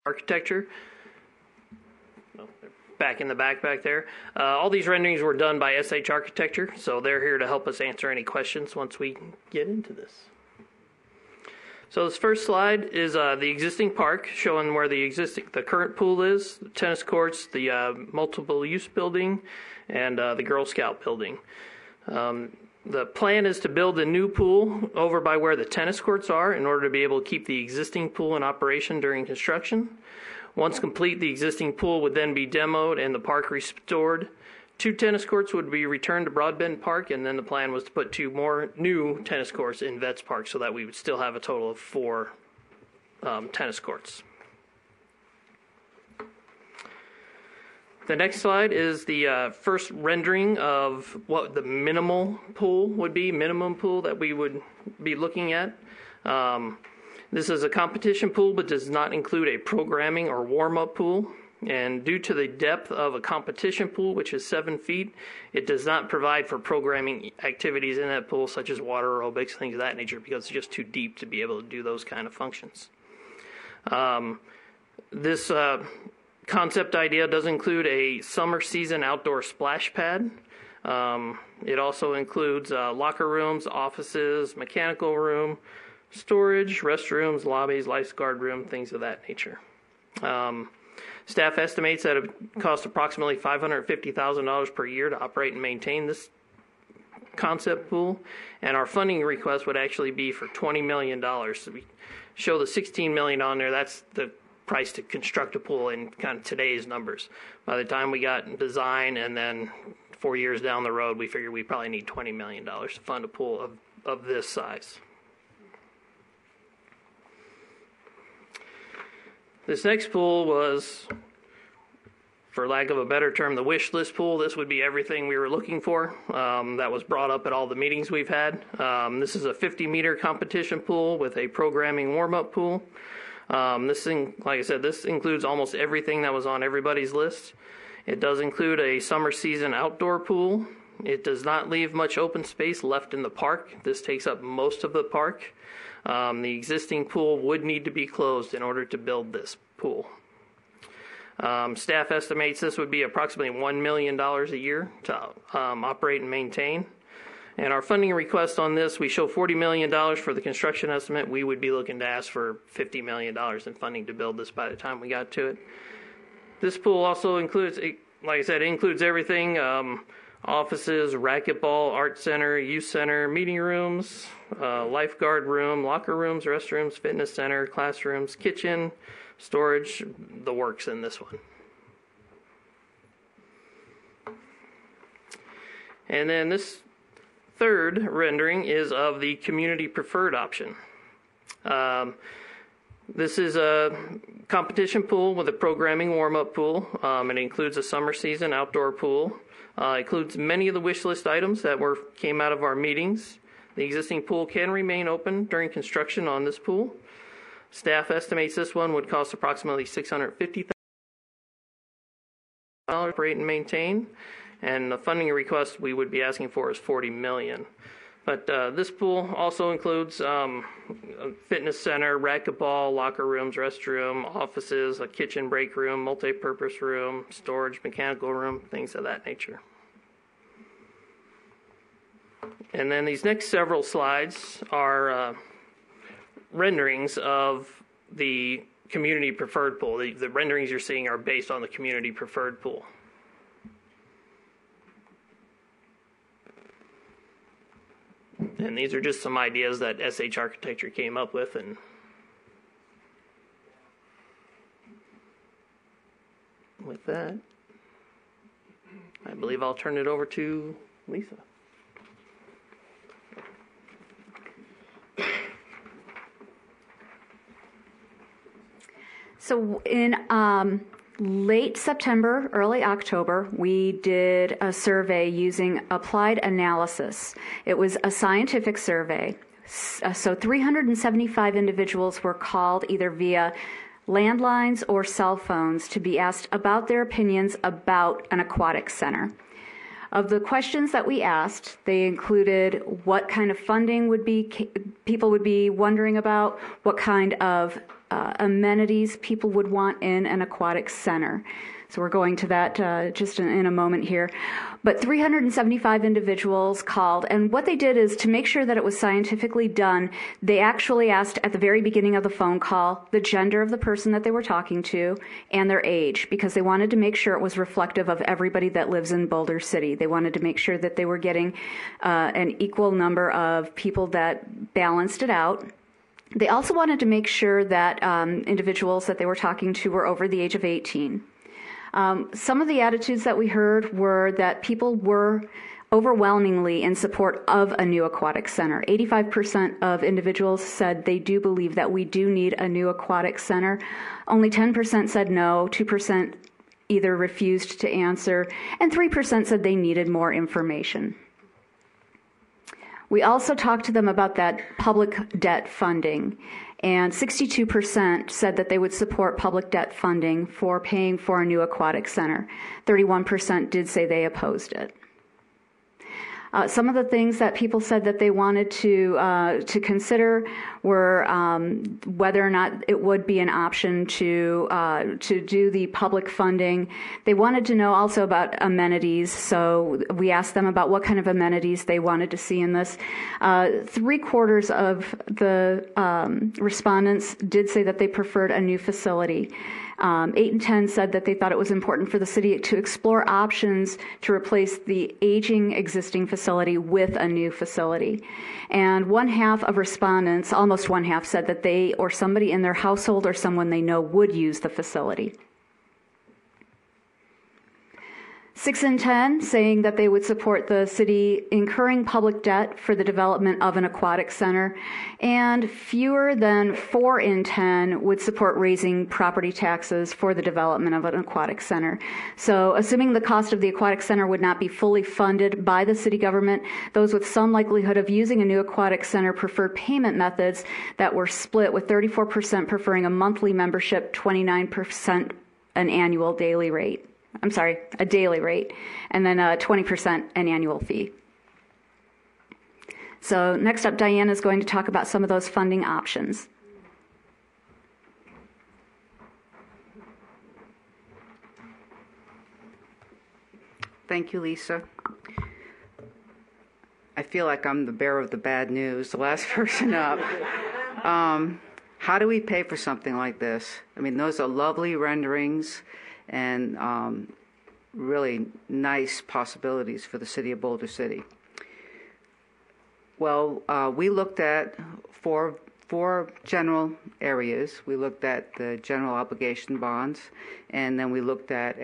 architecture. Back in the back there. All these renderings were done by SH Architecture, so they're here to help us answer any questions once we get into this. So this first slide is the existing park, showing where the current pool is, the tennis courts, the multiple use building, and the Girl Scout building. The plan is to build a new pool over by where the tennis courts are in order to be able to keep the existing pool in operation during construction. Once complete, the existing pool would then be demoed and the park restored. 2 tennis courts would be returned to Broadbent Park, and then the plan was to put 2 more new tennis courts in Vets Park so that we would still have a total of 4 tennis courts. The next slide is the first rendering of what the minimum pool that we would be looking at. This is a competition pool, but does not include a programming or warm-up pool. And due to the depth of a competition pool, which is 7 feet, it does not provide for programming activities in that pool, such as water aerobics, things of that nature, because it's just too deep to be able to do those kind of functions. This concept idea does include a summer season outdoor splash pad. It also includes locker rooms, offices, mechanical room, storage, restrooms, lobbies, lifeguard room, things of that nature. Staff estimates that it would cost approximately $550,000 per year to operate and maintain this concept pool, and our funding request would actually be for $20 million. So we show the $16 million on there. That's the price to construct a pool in kind of today's numbers. By the time we got design and then 4 years down the road, we figured we probably need $20 million to fund a pool of this size. This next pool was, for lack of a better term, the wish list pool. This would be everything we were looking for. That was brought up at all the meetings we've had. This is a 50-meter competition pool with a programming warm-up pool. This thing, like I said, this includes almost everything that was on everybody's list. It does include a summer season outdoor pool. It does not leave much open space left in the park. This takes up most of the park. The existing pool would need to be closed in order to build this pool. Staff estimates this would be approximately $1 million a year to operate and maintain. And our funding request on this, we show $40 million for the construction estimate. We would be looking to ask for $50 million in funding to build this by the time we got to it. This pool also includes, like I said, it includes everything. Offices, racquetball, art center, youth center, meeting rooms, lifeguard room, locker rooms, restrooms, fitness center, classrooms, kitchen, storage, the works in this one. And then this third rendering is of the community preferred option. This is a competition pool with a programming warm-up pool. It includes a summer season outdoor pool. Includes many of the wish list items that came out of our meetings. The existing pool can remain open during construction on this pool. Staff estimates this one would cost approximately $650,000 to operate and maintain, and the funding request we would be asking for is $40 million. But this pool also includes a fitness center, racquetball, locker rooms, restroom, offices, a kitchen break room, multi-purpose room, storage, mechanical room, things of that nature. And then these next several slides are renderings of the community preferred pool. The renderings you're seeing are based on the community preferred pool. And these are just some ideas that SH Architecture came up with. And with that, I believe I'll turn it over to Lisa. So in late September, early October, we did a survey using applied analysis. It was a scientific survey. So 375 individuals were called either via landlines or cell phones to be asked about their opinions about an aquatic center. Of the questions that we asked, they included what kind of funding people would be wondering about, what kind of amenities people would want in an aquatic center. So we're going to that just in a moment here. But 375 individuals called, and what they did is to make sure that it was scientifically done, they actually asked at the very beginning of the phone call the gender of the person that they were talking to and their age, because they wanted to make sure it was reflective of everybody that lives in Boulder City. They wanted to make sure that they were getting an equal number of people that balanced it out. They also wanted to make sure that individuals that they were talking to were over the age of 18. Some of the attitudes that we heard were that people were overwhelmingly in support of a new aquatic center. 85% of individuals said they do believe that we do need a new aquatic center. Only 10% said no, 2% either refused to answer, and 3% said they needed more information. We also talked to them about that public debt funding, and 62% said that they would support public debt funding for paying for a new aquatic center. 31% did say they opposed it. Some of the things that people said that they wanted to consider were whether or not it would be an option to do the public funding. They wanted to know also about amenities, so we asked them about what kind of amenities they wanted to see in this. 3/4 of the respondents did say that they preferred a new facility. 8 and 10 said that they thought it was important for the city to explore options to replace the aging existing facility with a new facility. And 1/2 of respondents, almost 1/2, said that they or somebody in their household or someone they know would use the facility. 6 and 10 saying that they would support the city incurring public debt for the development of an aquatic center, and fewer than 4 in 10 would support raising property taxes for the development of an aquatic center. So assuming the cost of the aquatic center would not be fully funded by the city government, those with some likelihood of using a new aquatic center preferred payment methods that were split, with 34% preferring a monthly membership, 29% an annual daily rate. A daily rate, and then 20% an annual fee. So next up, Diane is going to talk about some of those funding options. Thank you, Lisa. I feel like I'm the bearer of the bad news, the last person up. How do we pay for something like this? I mean, those are lovely renderings and really nice possibilities for the city of Boulder City. Well, we looked at four general areas. We looked at the general obligation bonds, and then we looked at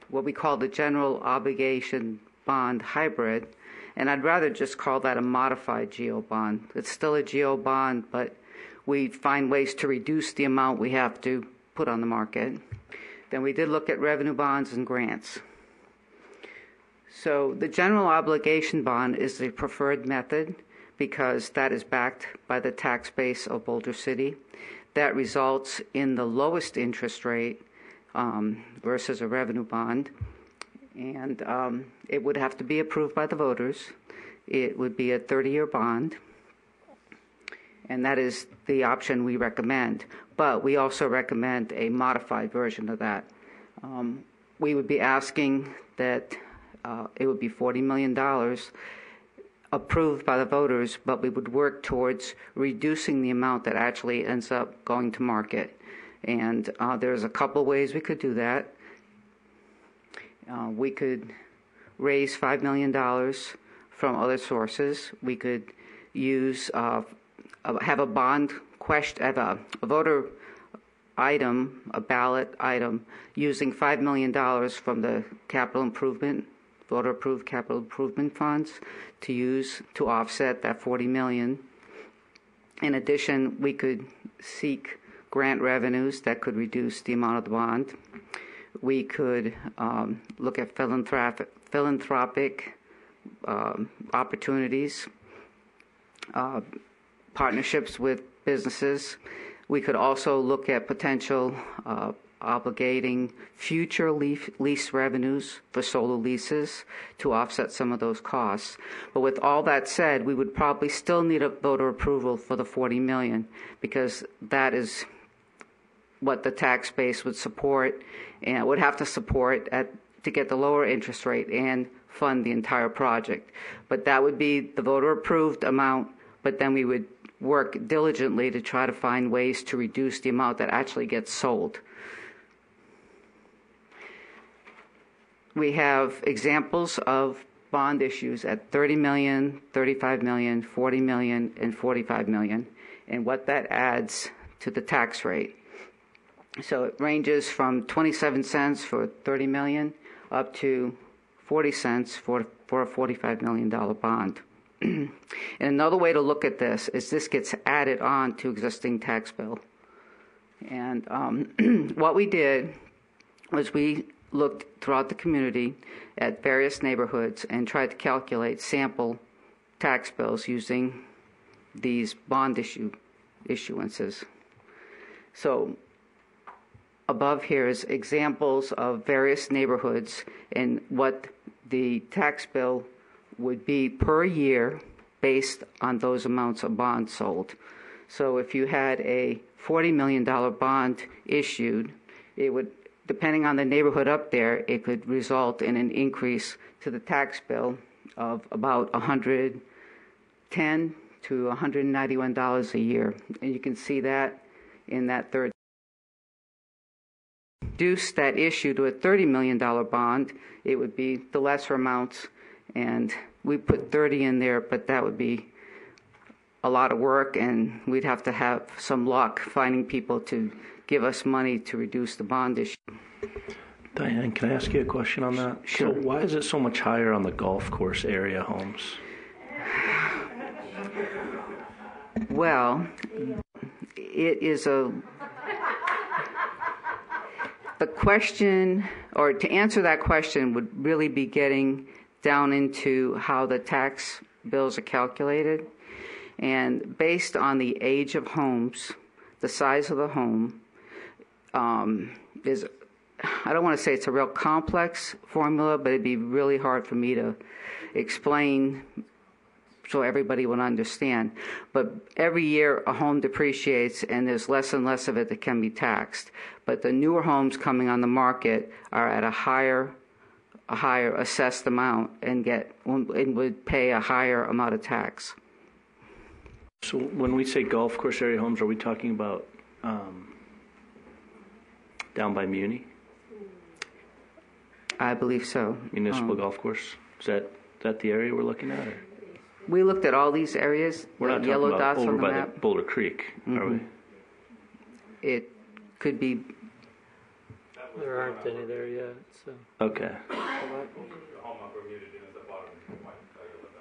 what we call the general obligation bond hybrid, and I'd rather just call that a modified GO bond. It's still a GO bond, but we find ways to reduce the amount we have to put on the market. Then we did look at revenue bonds and grants. So the general obligation bond is the preferred method because that is backed by the tax base of Boulder City. That results in the lowest interest rate versus a revenue bond. And it would have to be approved by the voters. It would be a 30-year bond. And that is the option we recommend. But we also recommend a modified version of that. We would be asking that it would be $40 million approved by the voters, but we would work towards reducing the amount that actually ends up going to market. And there's a couple ways we could do that. We could raise $5 million from other sources. We could use have a bond question, have a voter item, a ballot item, using $5 million from the capital improvement, voter-approved capital improvement funds to use to offset that $40 million. In addition, we could seek grant revenues that could reduce the amount of the bond. We could look at philanthropic opportunities, partnerships with businesses. We could also look at potential obligating future lease revenues for solar leases to offset some of those costs. But with all that said, we would probably still need a voter approval for the $40 million because that is what the tax base would support and would have to support to get the lower interest rate and fund the entire project. But that would be the voter-approved amount, but then we would work diligently to try to find ways to reduce the amount that actually gets sold. We have examples of bond issues at 30 million, 35 million, 40 million, and 45 million, and what that adds to the tax rate. So it ranges from 27 cents for 30 million up to 40 cents for a $45 million bond. And another way to look at this is this gets added on to existing tax bill. And what we did was we looked throughout the community at various neighborhoods and tried to calculate sample tax bills using these bond issuances. So above here is examples of various neighborhoods and what the tax bill would be per year based on those amounts of bonds sold. So if you had a $40 million bond issued, it would, depending on the neighborhood up there, it could result in an increase to the tax bill of about $110 to $191 a year. And you can see that in that third. Reduce that issue to a $30 million bond, it would be the lesser amounts, and we put 30 in there, but that would be a lot of work, and we'd have to have some luck finding people to give us money to reduce the bond issue. Diane, can I ask you a question on that? Sure. So why is it so much higher on the golf course area homes? Well, it is the question, or to answer that question, would really be getting down into how the tax bills are calculated. And based on the age of homes, the size of the home, is, I don't want to say it's a real complex formula, but it'd be really hard for me to explain so everybody would understand. But every year a home depreciates and there's less and less of it that can be taxed. But the newer homes coming on the market are at a higher assessed amount and would pay a higher amount of tax. So when we say golf course area homes, are we talking about down by Muni? I believe so. Municipal golf course? Is that the area we're looking at? Or? We looked at all these areas, We're not yellow talking about dots over on the by map. the Boulder Creek, are we? It could be. There aren't any there yet, so. Okay.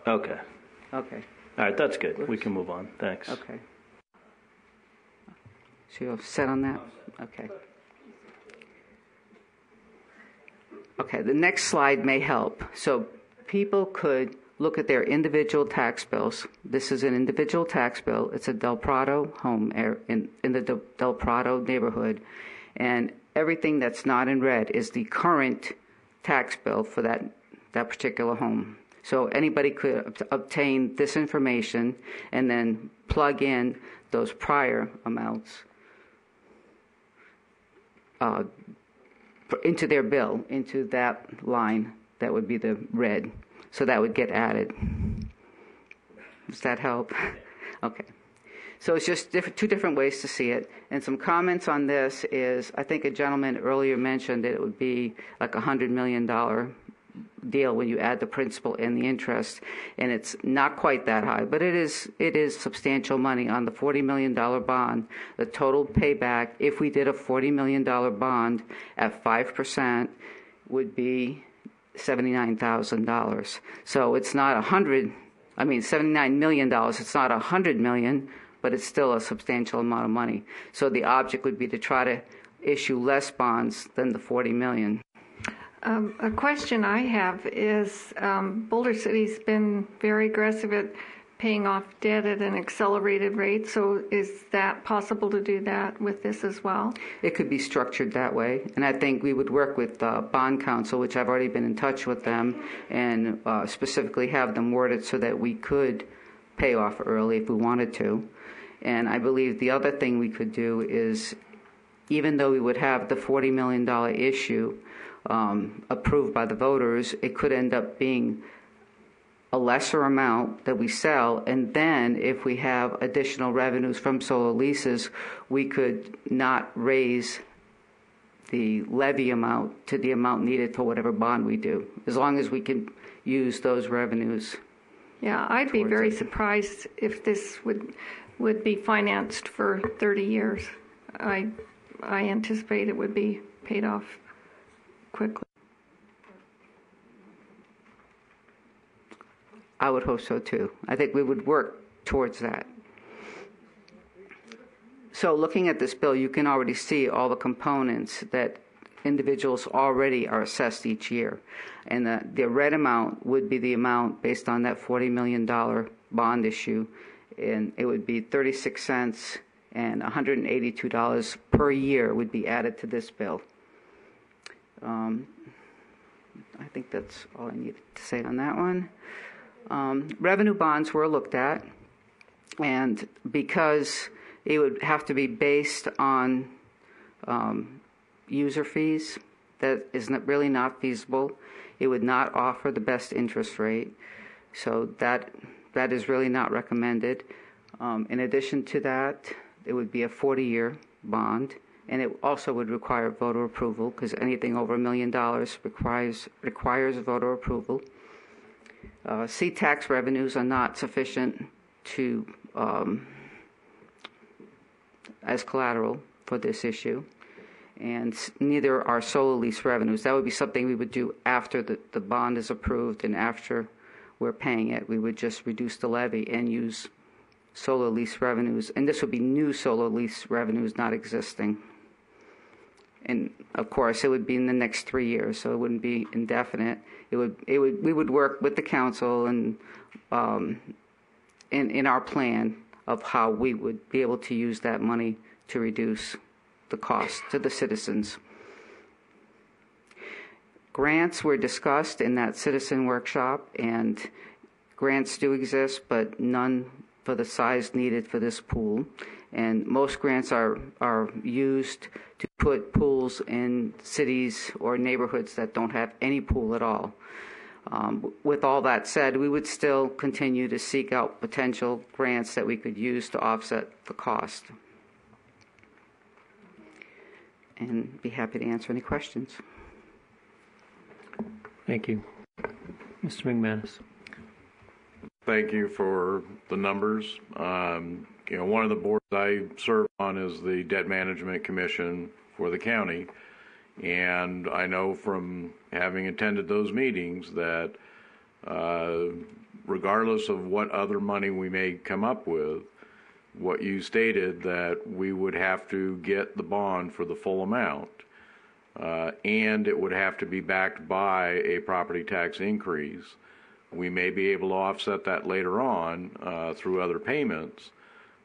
Okay. Okay. All right, that's good. We can move on. Thanks. Okay. So you're set on that? Okay. Okay, the next slide may help. So people could look at their individual tax bills. This is an individual tax bill. It's a Del Prado home in the Del Prado neighborhood. And everything that's not in red is the current tax bill for that particular home. So anybody could obtain this information and then plug in those prior amounts into their bill, into that line that would be the red. So that would get added. Does that help? Okay. So it's just two different ways to see it. And some comments on this is, I think a gentleman earlier mentioned that it would be like $100 million deal when you add the principal and the interest, and it's not quite that high, but it is substantial money on the $40 million bond. The total payback, if we did a $40 million bond at 5%, would be $79,000. So it's not $79 million. It's not $100 million, but it's still a substantial amount of money. So the object would be to try to issue less bonds than the $40 million. A question I have is Boulder City's been very aggressive at paying off debt at an accelerated rate, so is that possible to do that with this as well? It could be structured that way, and I think we would work with Bond Council, which I've already been in touch with them, and specifically have them worded so that we could pay off early if we wanted to. And I believe the other thing we could do is even though we would have the $40 million issue approved by the voters, it could end up being a lesser amount that we sell, and then if we have additional revenues from solar leases, we could not raise the levy amount to the amount needed for whatever bond we do, as long as we can use those revenues. Yeah, I'd be very surprised if this would be financed for 30 years. I anticipate it would be paid off quickly. I would hope so too. I think we would work towards that. So looking at this bill, you can already see all the components that individuals already are assessed each year. And the red amount would be the amount based on that $40 million bond issue. And it would be 36 cents and $182 per year would be added to this bill. I think that's all I needed to say on that one. Revenue bonds were looked at, and because it would have to be based on user fees, that is really not feasible. It would not offer the best interest rate, so that is really not recommended. In addition to that, it would be a 40-year bond, and it also would require voter approval, because anything over $1 million requires voter approval. C-tax revenues are not sufficient to as collateral for this issue, and neither are solar lease revenues. That would be something we would do after the bond is approved and after we're paying it. We would just reduce the levy and use solar lease revenues, and this would be new solar lease revenues, not existing. And of course, it would be in the next 3 years, so it wouldn't be indefinite. We would work with the council and in our plan of how we would be able to use that money to reduce the cost to the citizens. Grants were discussed in that citizen workshop, and grants do exist, but none for the size needed for this pool. And most grants are used to put pools in cities or neighborhoods that don't have any pool at all. With all that said, we would still continue to seek out potential grants that we could use to offset the cost. And be happy to answer any questions. Thank you. Mr. McManus. Thank you for the numbers. One of the boards I serve on is the Debt Management Commission for the county, and I know from having attended those meetings that regardless of what other money we may come up with, what you stated that we would have to get the bond for the full amount, and it would have to be backed by a property tax increase. We may be able to offset that later on through other payments,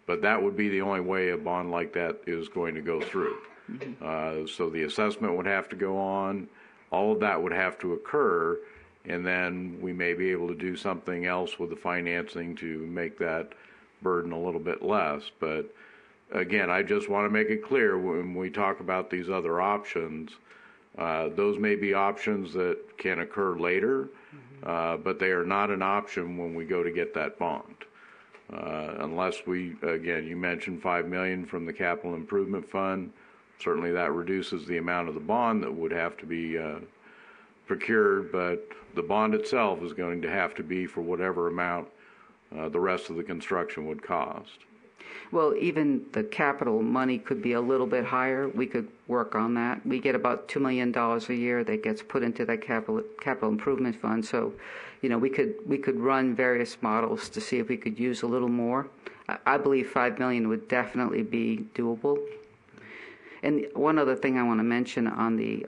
but that would be the only way a bond like that is going to go through. So the assessment would have to go on, all of that would have to occur, and then we may be able to do something else with the financing to make that burden a little bit less. But again, I just want to make it clear when we talk about these other options, those may be options that can occur later, but they are not an option when we go to get that bond. Unless we, again, you mentioned $5 million from the Capital Improvement Fund. Certainly that reduces the amount of the bond that would have to be procured, but the bond itself is going to have to be for whatever amount the rest of the construction would cost. Well, even the capital money could be a little bit higher. We could work on that. We get about $2 million a year that gets put into that capital improvement fund. So, we could run various models to see if we could use a little more. I believe $5 million would definitely be doable. And one other thing I want to mention on the,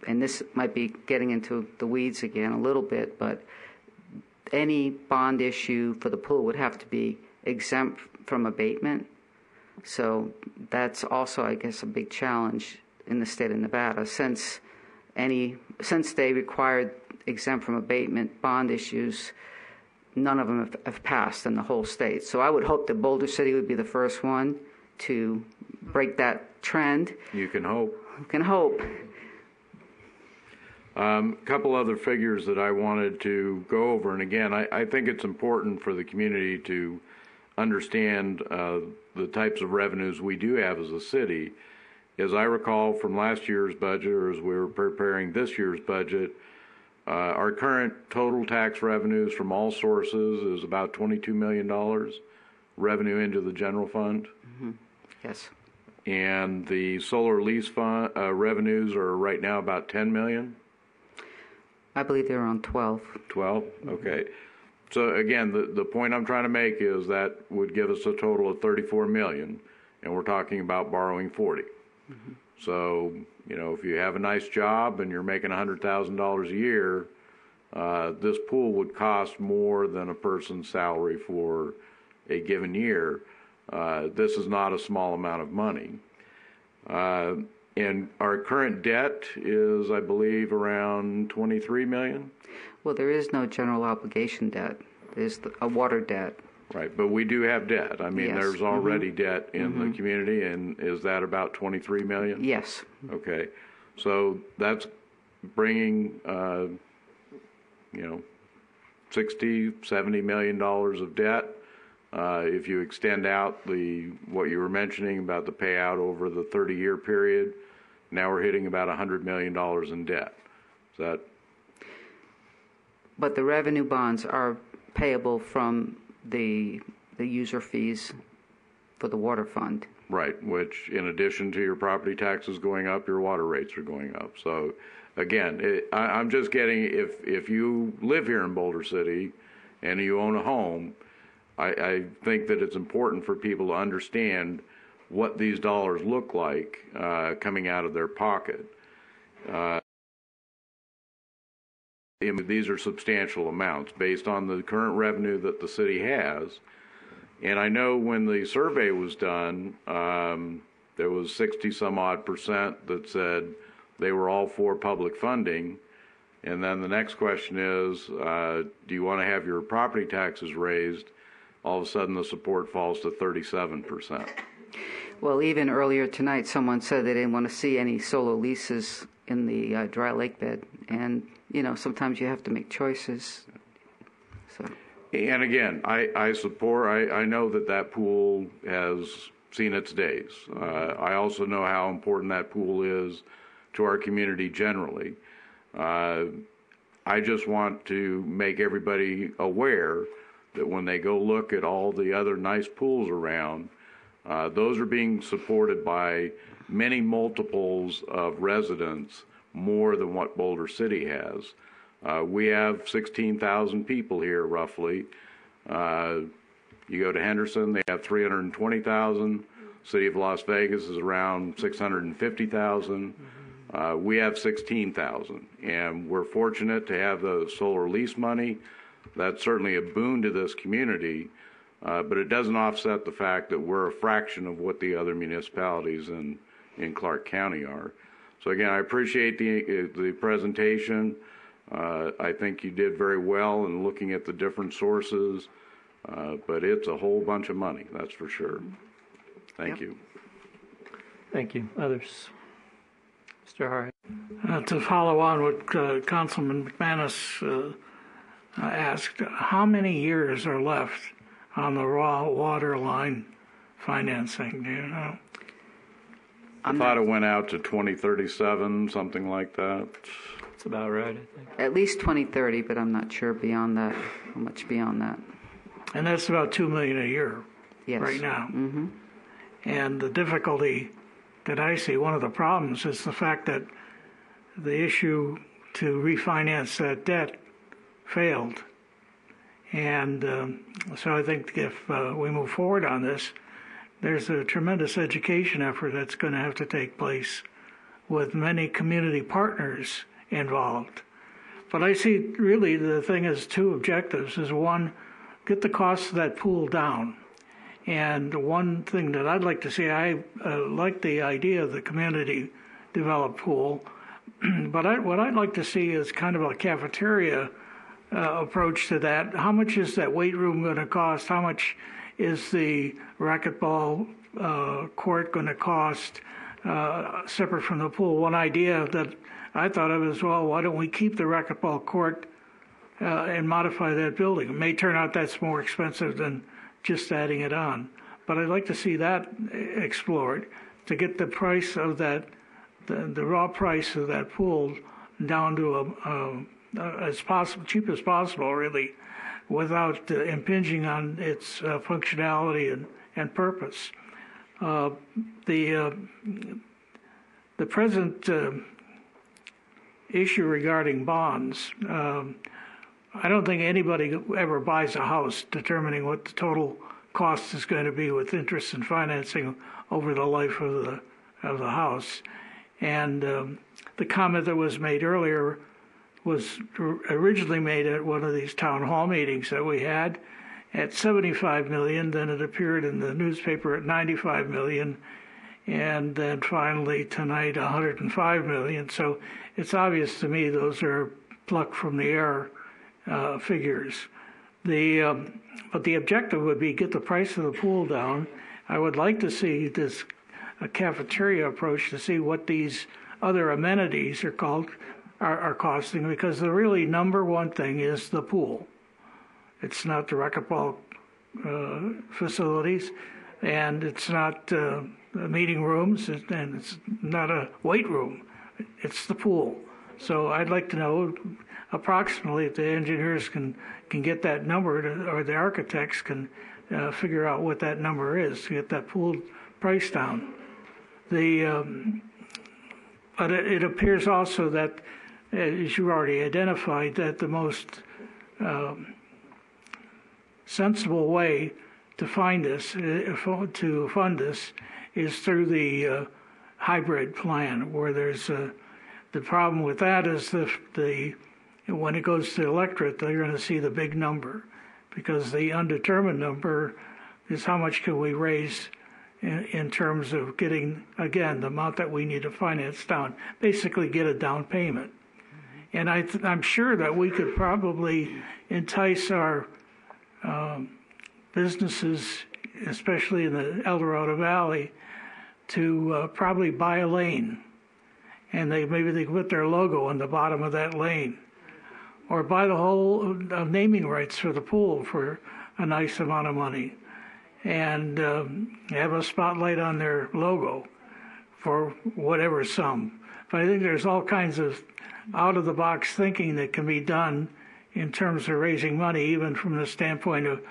and this might be getting into the weeds again a little bit, but any bond issue for the pool would have to be exempt from abatement. So that's also, I guess, a big challenge in the state of Nevada, since they required exempt from abatement bond issues, none of them have passed in the whole state. So I would hope that Boulder City would be the first one to break that trend. You can hope. You can hope. Couple other figures that I wanted to go over, and again, I think it's important for the community to understand the types of revenues we do have as a city. As I recall from last year's budget, or as we were preparing this year's budget, our current total tax revenues from all sources is about $22 million revenue into the general fund. Mm-hmm. Yes. And the solar lease fund revenues are right now about $10 million. I believe they're around 12. 12? Okay. So again, the point I'm trying to make is that would give us a total of $34 million, and we're talking about borrowing 40. Mm-hmm. So, if you have a nice job and you're making $100,000 a year, this pool would cost more than a person's salary for a given year. This is not a small amount of money. And our current debt is, I believe, around $23 million. Well, there is no general obligation debt. There's a water debt. Right, but we do have debt. I mean, Yes. there's already debt in the community, and is that about $23 million? Yes. Okay, so that's bringing, $60, $70 million of debt. If you extend out what you were mentioning about the payout over the 30-year period, now we're hitting about $100 million in debt. Is that? But the revenue bonds are payable from the user fees for the water fund. Right, which in addition to your property taxes going up, your water rates are going up. So again, I'm just getting, if you live here in Boulder City and you own a home, I think that it's important for people to understand what these dollars look like coming out of their pocket. These are substantial amounts based on the current revenue that the city has. And I know when the survey was done, there was 60-some-odd% that said they were all for public funding. And then the next question is, do you want to have your property taxes raised? All of a sudden the support falls to 37%. Well, even earlier tonight, someone said they didn't want to see any solar leases in the dry lake bed. And, sometimes you have to make choices. So. And again, I support, I know that pool has seen its days. I also know how important that pool is to our community generally. I just want to make everybody aware that when they go look at all the other nice pools around, those are being supported by many multiples of residents, more than what Boulder City has. We have 16,000 people here, roughly. You go to Henderson, they have 320,000. City of Las Vegas is around 650,000. We have 16,000, and we're fortunate to have the solar lease money. That's certainly a boon to this community, but it doesn't offset the fact that we're a fraction of what the other municipalities in Clark County are. So again, I appreciate the presentation. I think you did very well in looking at the different sources, but it's a whole bunch of money, that's for sure. Thank you. Thank you. Others? Mr. Hart. To follow on what Councilman McManus asked, how many years are left on the raw water line financing? Do you know? I thought it went out to 2037, something like that. That's about right, I think. At least 2030, but I'm not sure beyond that, how much beyond that. And that's about $2 million a year Yes. right now. Mm-hmm. And the difficulty that I see, one of the problems is the fact that the issue to refinance that debt failed. And so I think if we move forward on this, there's a tremendous education effort that's going to have to take place with many community partners involved. But I see really the thing is two objectives. Is one, get the cost of that pool down. And one thing that I'd like to see, I like the idea of the community developed pool, but what I'd like to see is kind of a cafeteria approach to that. How much is that weight room going to cost? How much is the racquetball court going to cost separate from the pool? One idea that I thought of as well, why don't we keep the racquetball court and modify that building? It may turn out that's more expensive than just adding it on. But I'd like to see that explored to get the price of that, the raw price of that pool down to as possible, cheap as possible, really, without impinging on its functionality and purpose. The present issue regarding bonds, I don't think anybody ever buys a house determining what the total cost is going to be with interest and financing over the life of the house. And the comment that was made earlier was originally made at one of these town hall meetings that we had at $75 million. Then it appeared in the newspaper at $95 million, and then finally tonight $105 million. So it's obvious to me those are plucked from the air figures. But the objective would be get the price of the pool down. I would like to see this a cafeteria approach to see what these other amenities are costing, because the really number one thing is the pool. It's not the racquetball facilities, and it's not meeting rooms, and it's not a weight room. It's the pool. So I'd like to know approximately if the engineers can get that number, or the architects can figure out what that number is to get that pool price down. But it appears also that, as you already identified, that the most sensible way to fund this is through the hybrid plan, where there's the problem with that is when it goes to the electorate, they're going to see the big number, because the undetermined number is how much can we raise in terms of getting, again, the amount that we need to finance down, basically get a down payment. And I'm sure that we could probably entice our businesses, especially in the El Dorado Valley, to probably buy a lane. And maybe they put their logo on the bottom of that lane. Or buy the whole naming rights for the pool for a nice amount of money. And have a spotlight on their logo for whatever sum. But I think there's all kinds of out-of-the-box thinking that can be done in terms of raising money, even from the standpoint of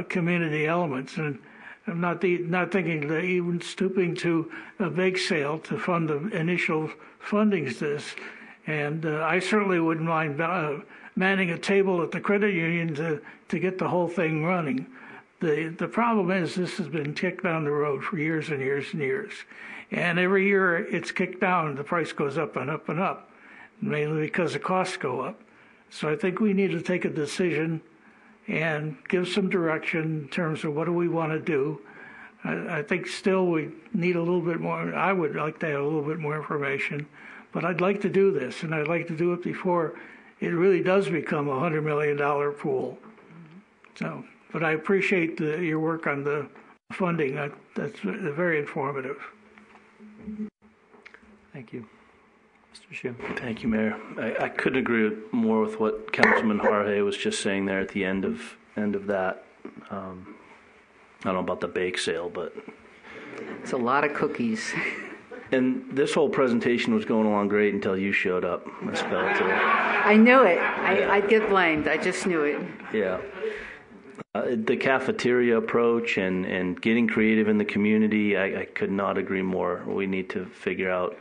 community elements. And I'm not thinking that even stooping to a bake sale to fund the initial fundings this. And I certainly wouldn't mind manning a table at the credit union to get the whole thing running. The problem is this has been kicked down the road for years and years and years. And every year it's kicked down, the price goes up and up and up, mainly because the costs go up. So I think we need to take a decision and give some direction in terms of what do we want to do. I think still we need a little bit more. I would like to have a little bit more information, but I'd like to do this, and I'd like to do it before it really does become a $100 million pool. So, but I appreciate your work on the funding. That's very informative. Thank you. Mr. Shue. Thank you, Mayor. I couldn't agree more with what Councilman Jorge was just saying there at the end of that. I don't know about the bake sale, but it's a lot of cookies. And this whole presentation was going along great until you showed up, Ms. Pelletier. I knew it. I'd get blamed. I just knew it. Yeah. The cafeteria approach and getting creative in the community, I could not agree more. We need to figure out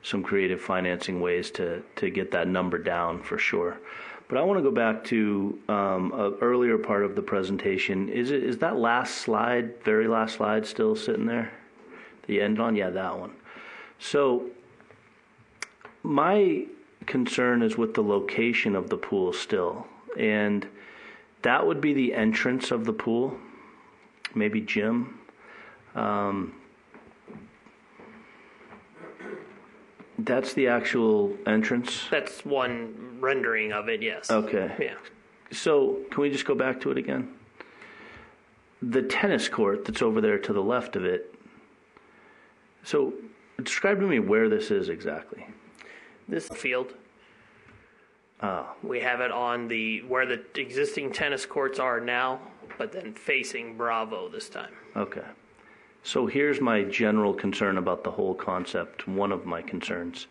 some creative financing ways to get that number down for sure. But I want to go back to an earlier part of the presentation. Is that last slide, very last slide, still sitting there? The end on? Yeah, that one. So my concern is with the location of the pool still. And that would be the entrance of the pool, maybe gym. That's the actual entrance? That's one rendering of it, yes. Okay. Yeah. So can we just go back to it again? The tennis court that's over there to the left of it, So describe to me where this is exactly. This field. We have it on where the existing tennis courts are now, but then facing Bravo this time. Okay. So here's my general concern about the whole concept. One of my concerns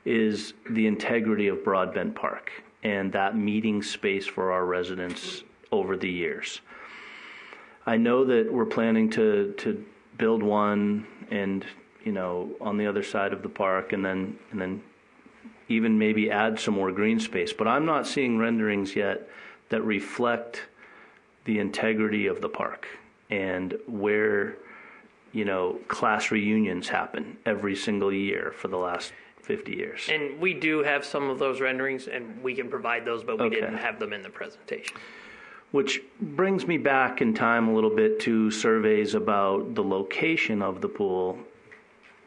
is the integrity of Broadbent Park and that meeting space for our residents over the years. I know that we're planning to build one and, on the other side of the park and then even maybe add some more green space, but I'm not seeing renderings yet that reflect the integrity of the park and where class reunions happen every single year for the last 50 years. And we do have some of those renderings, and we can provide those, but we didn't have them in the presentation. Which brings me back in time a little bit to surveys about the location of the pool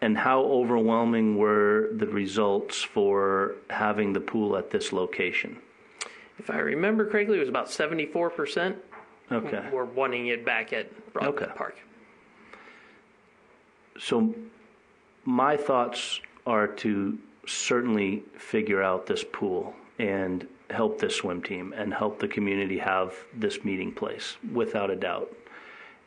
and how overwhelming were the results for having the pool at this location. If I remember correctly, it was about 74%. Okay. We're wanting it back at Broadbent Park. So my thoughts are to certainly figure out this pool and help this swim team and help the community have this meeting place, without a doubt.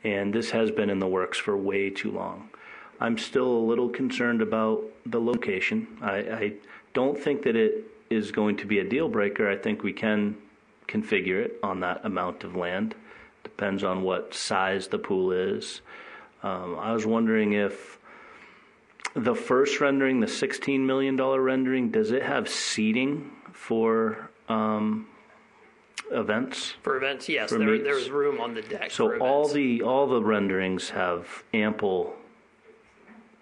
And this has been in the works for way too long. I'm still a little concerned about the location. I don't think that it is going to be a deal breaker. I think we can configure it on that amount of land. Depends on what size the pool is. I was wondering if the first rendering, the $16 million rendering, does it have seating for events? For events, yes. There's room on the deck. So all the renderings have ample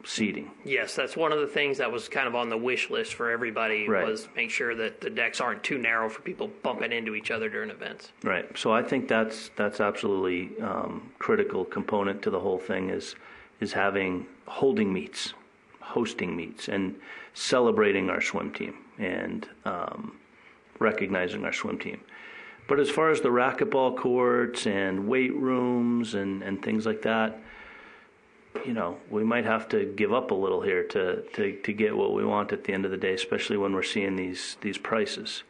seating. Yes, that's one of the things that was kind of on the wish list for everybody, was make sure that the decks aren't too narrow for people bumping into each other during events. Right. So I think that's absolutely critical component to the whole thing is having hosting meets, and celebrating our swim team and recognizing our swim team. But as far as the racquetball courts and weight rooms and things like that, we might have to give up a little here to get what we want at the end of the day, especially when we're seeing these prices.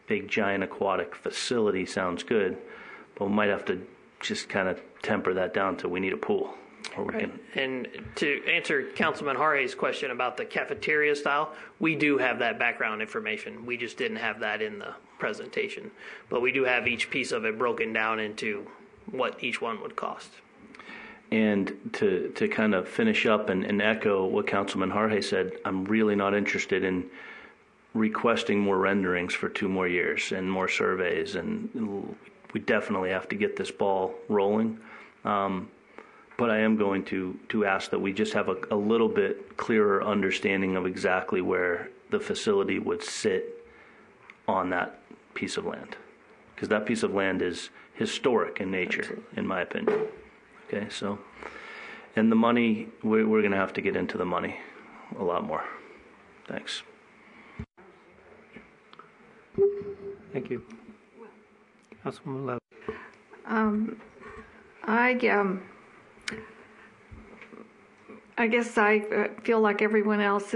Big, giant aquatic facility sounds good, but we might have to just kind of temper that down to we need a pool. And to answer Councilman Haray's question about the cafeteria style, we do have that background information. We just didn't have that in the presentation. But we do have each piece of it broken down into what each one would cost. And to kind of finish up and echo what Councilman Harhay said, I'm really not interested in requesting more renderings for 2 more years and more surveys. And we definitely have to get this ball rolling. But I am going to ask that we just have a little bit clearer understanding of exactly where the facility would sit on that piece of land. Because that piece of land is historic in nature, in my opinion. Okay, so, and the money, we're going to have to get into the money a lot more. Thanks. Thank you. Councilwoman Love. I guess I feel like everyone else.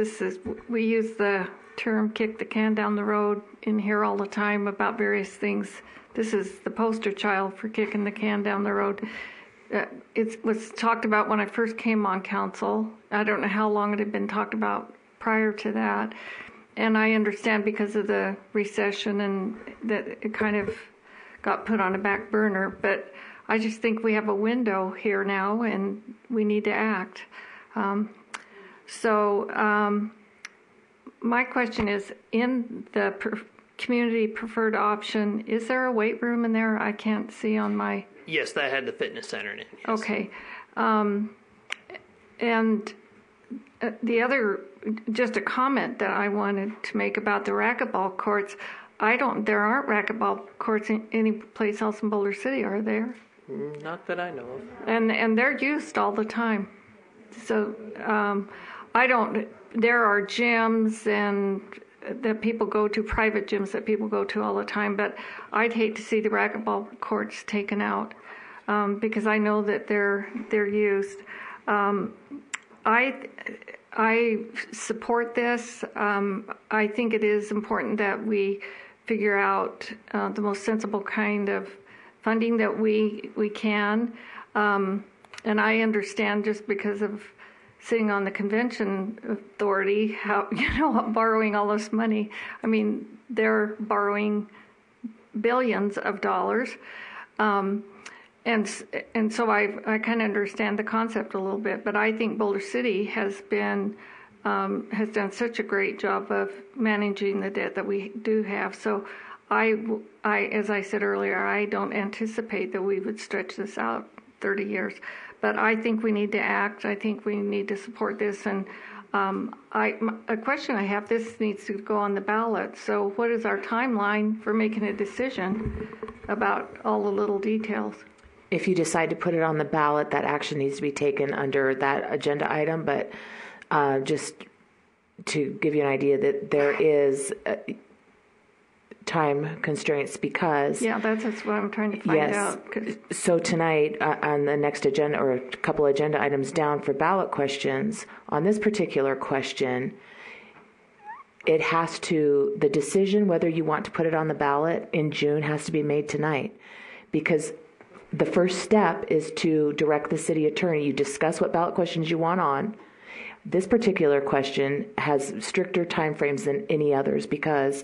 We use the term "kick the can down the road" in here all the time about various things. This is the poster child for kicking the can down the road. It was talked about when I first came on council. I don't know how long it had been talked about prior to that. And I understand because of the recession and that it kind of got put on a back burner. But I just think we have a window here now and we need to act. My question is, in the community preferred option, is there a weight room in there? I can't see on my... Yes, that had the fitness center in it. Yes. Okay. And the other, just a comment that I wanted to make about the racquetball courts. There aren't racquetball courts any place else in Boulder City, are there? Not that I know of. And they're used all the time. So there are gyms that people go to, private gyms that people go to all the time, but I'd hate to see the racquetball courts taken out because I know that they're used. I support this. I think it is important that we figure out the most sensible kind of funding that we can. And I understand, just because of sitting on the convention authority, how, borrowing all this money. I mean, they're borrowing billions of dollars. And so I kind of understand the concept a little bit, but I think Boulder City has done such a great job of managing the debt that we do have. So I, as I said earlier, I don't anticipate that we would stretch this out 30 years. But I think we need to act. I think we need to support this. And a question I have, this needs to go on the ballot. So what is our timeline for making a decision about all the little details? If you decide to put it on the ballot, that action needs to be taken under that agenda item. But just to give you an idea that there is time constraints because... Yeah, that's what I'm trying to find out. So tonight on the next agenda, or a couple agenda items down for ballot questions, on this particular question, the decision whether you want to put it on the ballot in June has to be made tonight, because the first step is to direct the city attorney. You discuss what ballot questions you want on. This particular question has stricter timeframes than any others because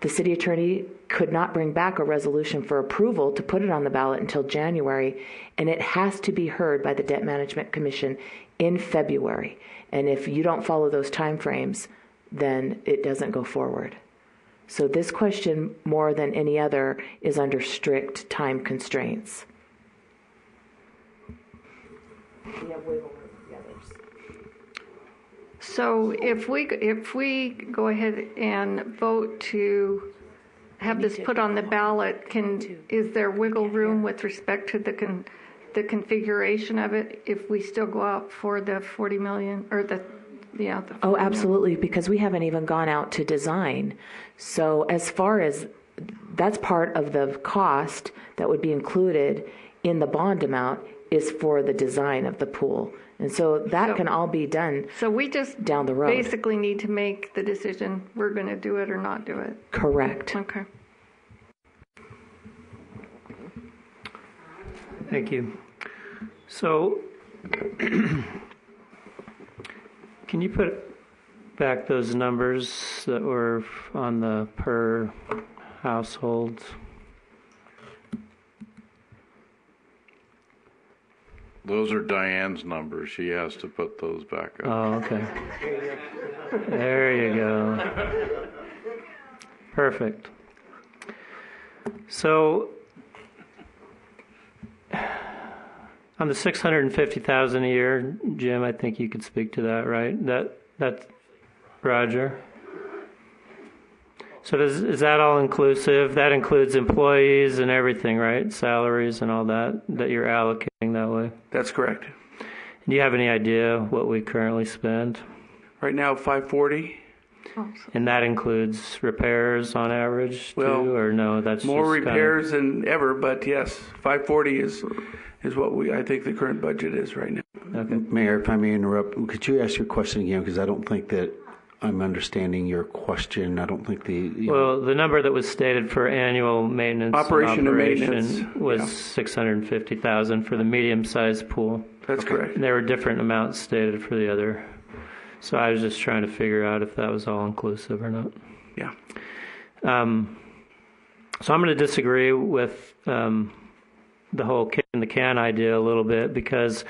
the city attorney could not bring back a resolution for approval to put it on the ballot until January, and it has to be heard by the Debt Management Commission in February. And if you don't follow those timeframes, then it doesn't go forward. So this question, more than any other, is under strict time constraints. So if we go ahead and vote to have this put on the ballot, is there wiggle room with respect to the configuration of it if we still go out for the 40 million or the Oh, absolutely, because we haven't even gone out to design. So as far as that's part of the cost that would be included in the bond amount is for the design of the pool. And so that can all be done. So we just down the road. Basically need to make the decision we're going to do it or not do it. Correct. Okay. Thank you. So can you put back those numbers that were on the per household? Those are Diane's numbers. She has to put those back up. Oh, okay. There you go. Perfect. So on the $650,000 a year, Jim, I think you could speak to that, right? That's Roger. So is that all inclusive? That includes employees and everything, right? Salaries and all that you're allocating that way? That's correct. Do you have any idea what we currently spend? Right now, $540. And that includes repairs on average too, or no? That's more just repairs than ever, but yes, $540 is what I think the current budget is right now. Okay. Mayor, if I may interrupt, could you ask your question again? Because I don't think that I'm understanding your question. I don't think the number that was stated for annual maintenance operation and maintenance was $650,000 for the medium-sized pool. That's correct. And there were different amounts stated for the other. So I was just trying to figure out if that was all inclusive or not. Yeah. So I'm going to disagree with the whole kick in the can idea a little bit because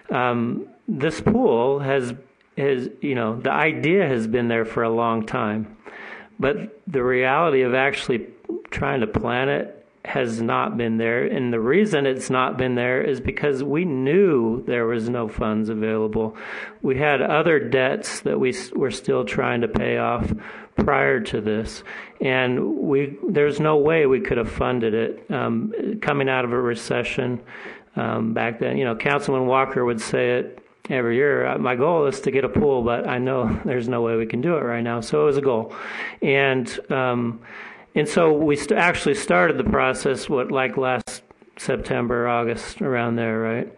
this pool has the idea has been there for a long time, but the reality of actually trying to plan it has not been there. And the reason it's not been there is because we knew there was no funds available. We had other debts that we were still trying to pay off prior to this, and there's no way we could have funded it coming out of a recession back then. Councilman Walker would say it every year. My goal is to get a pool, but I know there's no way we can do it right now. So it was a goal, and so we actually started the process last September, August, around there, right?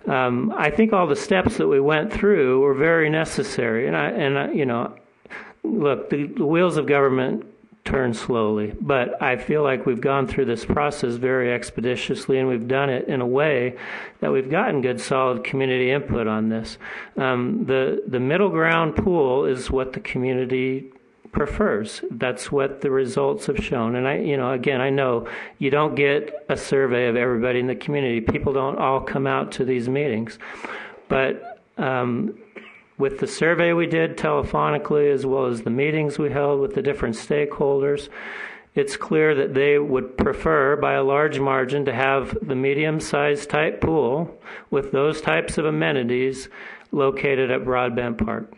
I think all the steps that we went through were very necessary. Look, the wheels of government turn slowly, but I feel like we've gone through this process very expeditiously, and we've done it in a way that we've gotten good, solid community input on this. The middle ground pool is what the community prefers. That's what the results have shown. And I know you don't get a survey of everybody in the community. People don't all come out to these meetings. But with the survey we did telephonically, as well as the meetings we held with the different stakeholders, it's clear that they would prefer, by a large margin, to have the medium-sized type pool with those types of amenities located at Broadbent Park.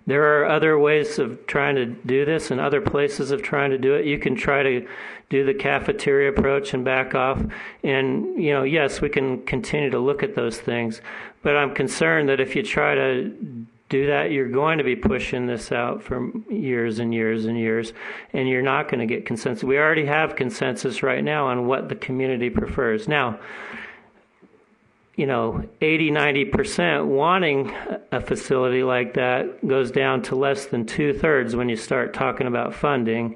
There are other ways of trying to do this and other places of trying to do it. You can try to do the cafeteria approach and back off. And, yes, we can continue to look at those things. But I'm concerned that if you try to do that, you're going to be pushing this out for years and years and years, and you're not going to get consensus. We already have consensus right now on what the community prefers. Now, 80-90% wanting a facility like that goes down to less than 2/3 when you start talking about funding.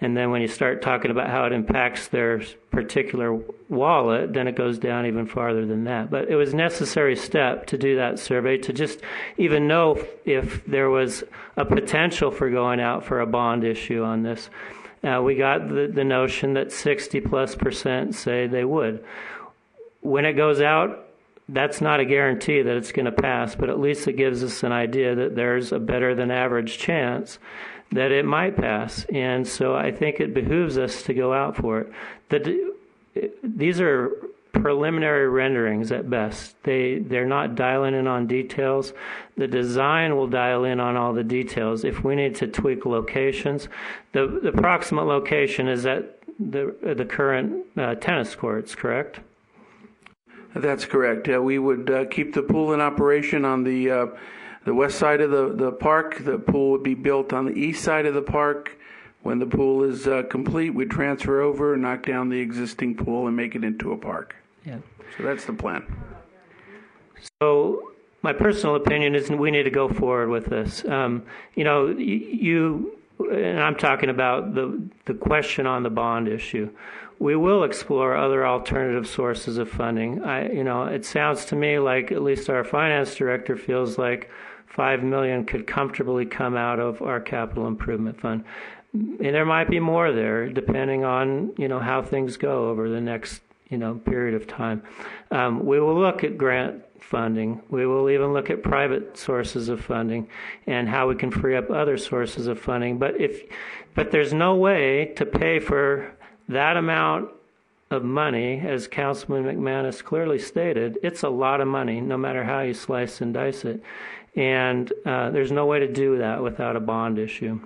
And then when you start talking about how it impacts their particular wallet, then it goes down even farther than that. But it was a necessary step to do that survey, to just even know if there was a potential for going out for a bond issue on this. We got the notion that 60+% say they would. When it goes out, that's not a guarantee that it's going to pass, but at least it gives us an idea that there's a better than average chance that it might pass. And so I think it behooves us to go out for it. These are preliminary renderings at best. They're not dialing in on details. The design will dial in on all the details. If we need to tweak locations, the approximate location is at the current tennis courts, correct? That's correct. We would keep the pool in operation on the west side of the park. The pool would be built on the east side of the park. When the pool is complete, we'd transfer over, knock down the existing pool, and make it into a park. Yeah. So that's the plan. So my personal opinion is we need to go forward with this. You and I'm talking about the question on the bond issue. We will explore other alternative sources of funding. It sounds to me like at least our finance director feels like $5 million could comfortably come out of our capital improvement fund. And there might be more there, depending on how things go over the next period of time. We will look at grant funding. We will even look at private sources of funding and how we can free up other sources of funding. But there's no way to pay for that amount of money, as Councilman McManus clearly stated. It's a lot of money, no matter how you slice and dice it. And there's no way to do that without a bond issue.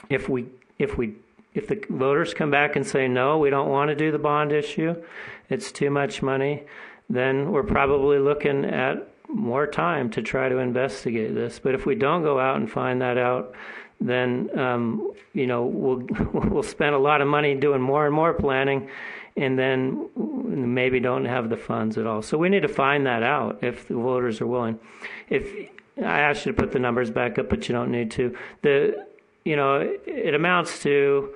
If the voters come back and say, no, we don't want to do the bond issue, it's too much money, then we're probably looking at more time to try to investigate this. But if we don't go out and find that out, then we'll spend a lot of money doing more and more planning, and then maybe don't have the funds at all. So we need to find that out if the voters are willing. If I asked you to put the numbers back up, but you don't need to. It amounts to,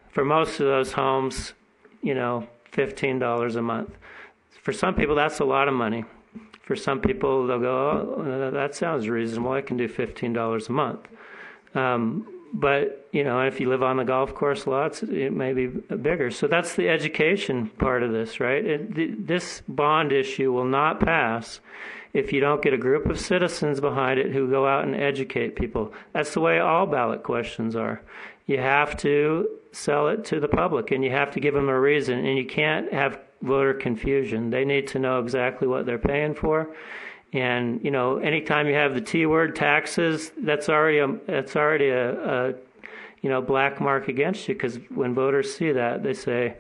for most of those homes, $15 a month. For some people, that's a lot of money. For some people, they'll go, oh, that sounds reasonable. I can do $15 a month. But, if you live on the golf course lots, it may be bigger. So that's the education part of this, right? This bond issue will not pass if you don't get a group of citizens behind it who go out and educate people. That's the way all ballot questions are. You have to sell it to the public, and you have to give them a reason, and you can't have voter confusion. They need to know exactly what they're paying for. And anytime you have the T word, taxes, that's already a black mark against you, because when voters see that, they say,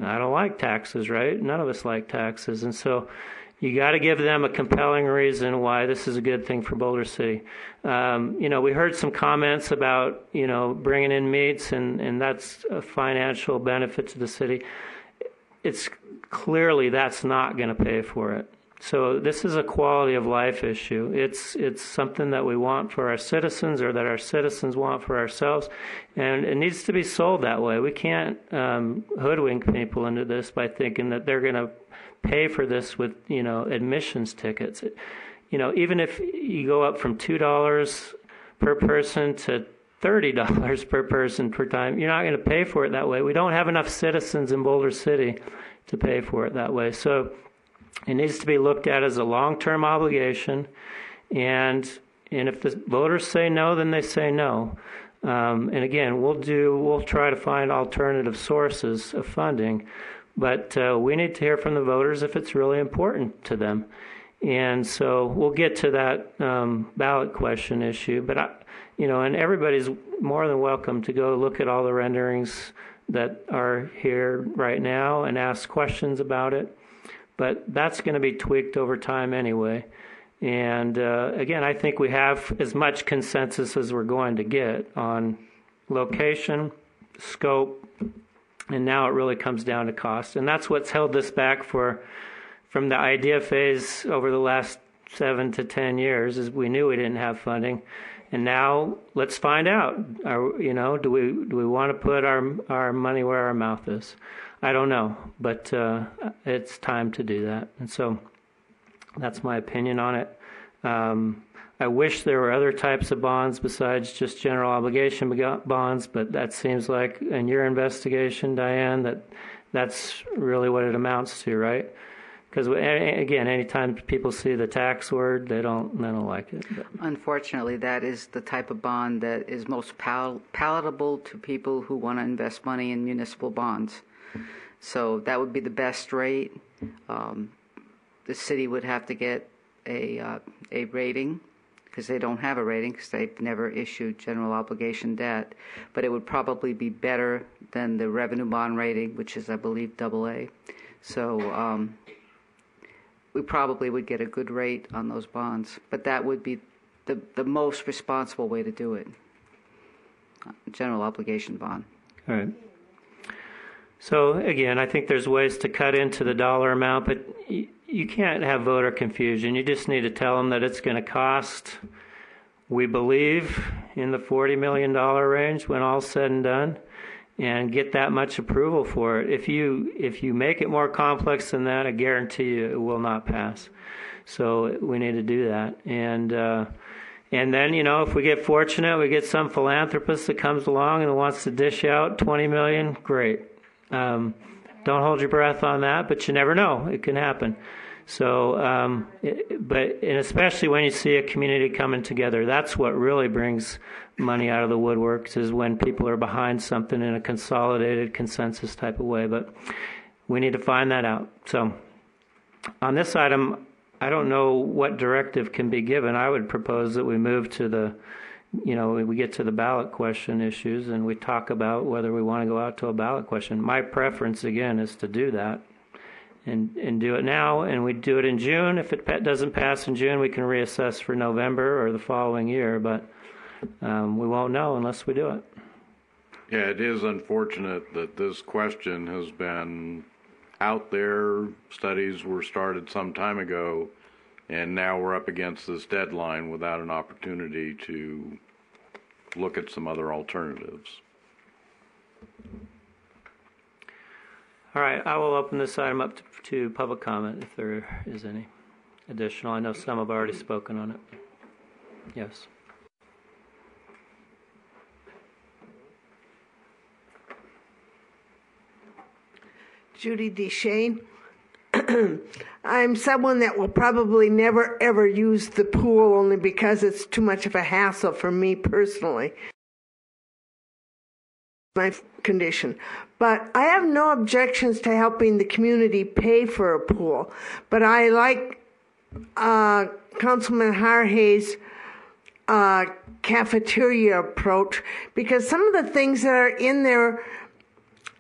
I don't like taxes, right? None of us like taxes. And so you got to give them a compelling reason why this is a good thing for Boulder City. We heard some comments about bringing in meats, and that's a financial benefit to the city. it's clearly that's not going to pay for it. So this is a quality of life issue. It's something that we want for our citizens, or that our citizens want for ourselves, and it needs to be sold that way. We can't hoodwink people into this by thinking that they're going to pay for this with, admissions tickets. Even if you go up from $2 per person to $30 per person per time, you're not going to pay for it that way. We don't have enough citizens in Boulder City to pay for it that way. So it needs to be looked at as a long-term obligation, and if the voters say no, then they say no. And again, we'll try to find alternative sources of funding, but we need to hear from the voters if it's really important to them. And so we'll get to that ballot question issue, but and everybody's more than welcome to go look at all the renderings that are here right now and ask questions about it. But that's going to be tweaked over time anyway. And again, I think we have as much consensus as we're going to get on location, scope, and now it really comes down to cost. And that's what's held this back from the idea phase over the last 7 to 10 years, is we knew we didn't have funding. And now let's find out. Do we want to put our money where our mouth is? I don't know, but it's time to do that. And so that's my opinion on it. I wish there were other types of bonds besides just general obligation bonds, but that seems like, in your investigation, Diane, that's really what it amounts to, right? Because again, anytime people see the tax word, they don't like it. But. Unfortunately, that is the type of bond that is most palatable to people who want to invest money in municipal bonds. So that would be the best rate. The city would have to get a rating, because they don't have a rating because they've never issued general obligation debt. But it would probably be better than the revenue bond rating, which is, I believe, AA. So we probably would get a good rate on those bonds. But that would be the most responsible way to do it, general obligation bond. All right. So again, I think there's ways to cut into the dollar amount, but you can't have voter confusion. You just need to tell them that it's going to cost, we believe, in the $40 million range when all's said and done, and get that much approval for it. If you make it more complex than that, I guarantee you it will not pass. So we need to do that. And then, if we get fortunate, we get some philanthropist that comes along and wants to dish out $20 million, great. Don't hold your breath on that, but you never know. It can happen. So, and especially when you see a community coming together, that's what really brings money out of the woodworks, is when people are behind something in a consolidated consensus type of way. But we need to find that out. So on this item, I don't know what directive can be given. I would propose that we move to we get to the ballot question issues and we talk about whether we want to go out to a ballot question. My preference, again, is to do that and do it now, and we do it in June. If it doesn't pass in June, we can reassess for November or the following year, but we won't know unless we do it. Yeah, it is unfortunate that this question has been out there. Studies were started some time ago, and now we're up against this deadline without an opportunity to look at some other alternatives. All right, I will open this item up to public comment if there is any additional. I know some have already spoken on it. Yes. Judy DeShane. I'm someone that will probably never ever use the pool, only because it's too much of a hassle for me personally. My condition. But I have no objections to helping the community pay for a pool. But I like Councilman Harhay's cafeteria approach, because some of the things that are in there,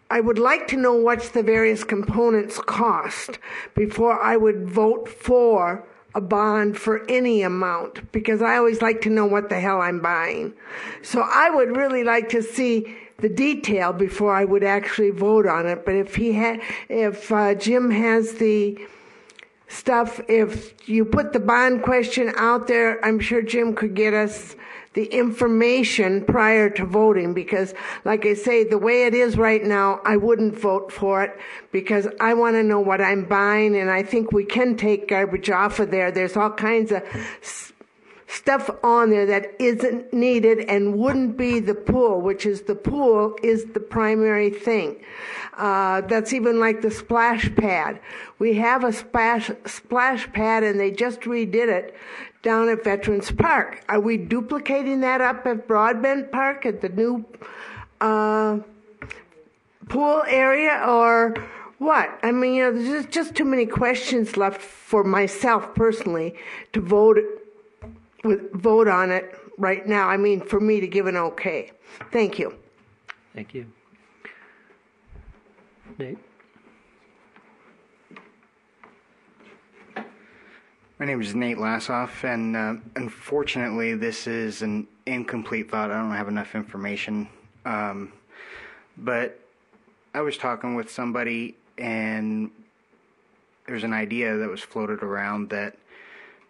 I would like to know what the various components cost before I would vote for a bond for any amount, because I always like to know what the hell I'm buying. So I would really like to see the detail before I would actually vote on it. But if Jim has the stuff, if you put the bond question out there, I'm sure Jim could get us the information prior to voting, because like I say, the way it is right now, I wouldn't vote for it because I want to know what I'm buying, and I think we can take garbage off of there. There's all kinds of stuff on there that isn't needed and wouldn't be the pool, which is the pool is the primary thing. That's even like the splash pad. We have a splash pad and they just redid it down at Veterans Park. Are we duplicating that up at Broadbent Park at the new pool area, or what? I mean, there's just too many questions left for myself personally to vote on it right now. I mean, for me to give an okay. Thank you. Thank you. Nate? My name is Nate Lassoff, and unfortunately, this is an incomplete thought. I don't have enough information. But I was talking with somebody, and there's an idea that was floated around that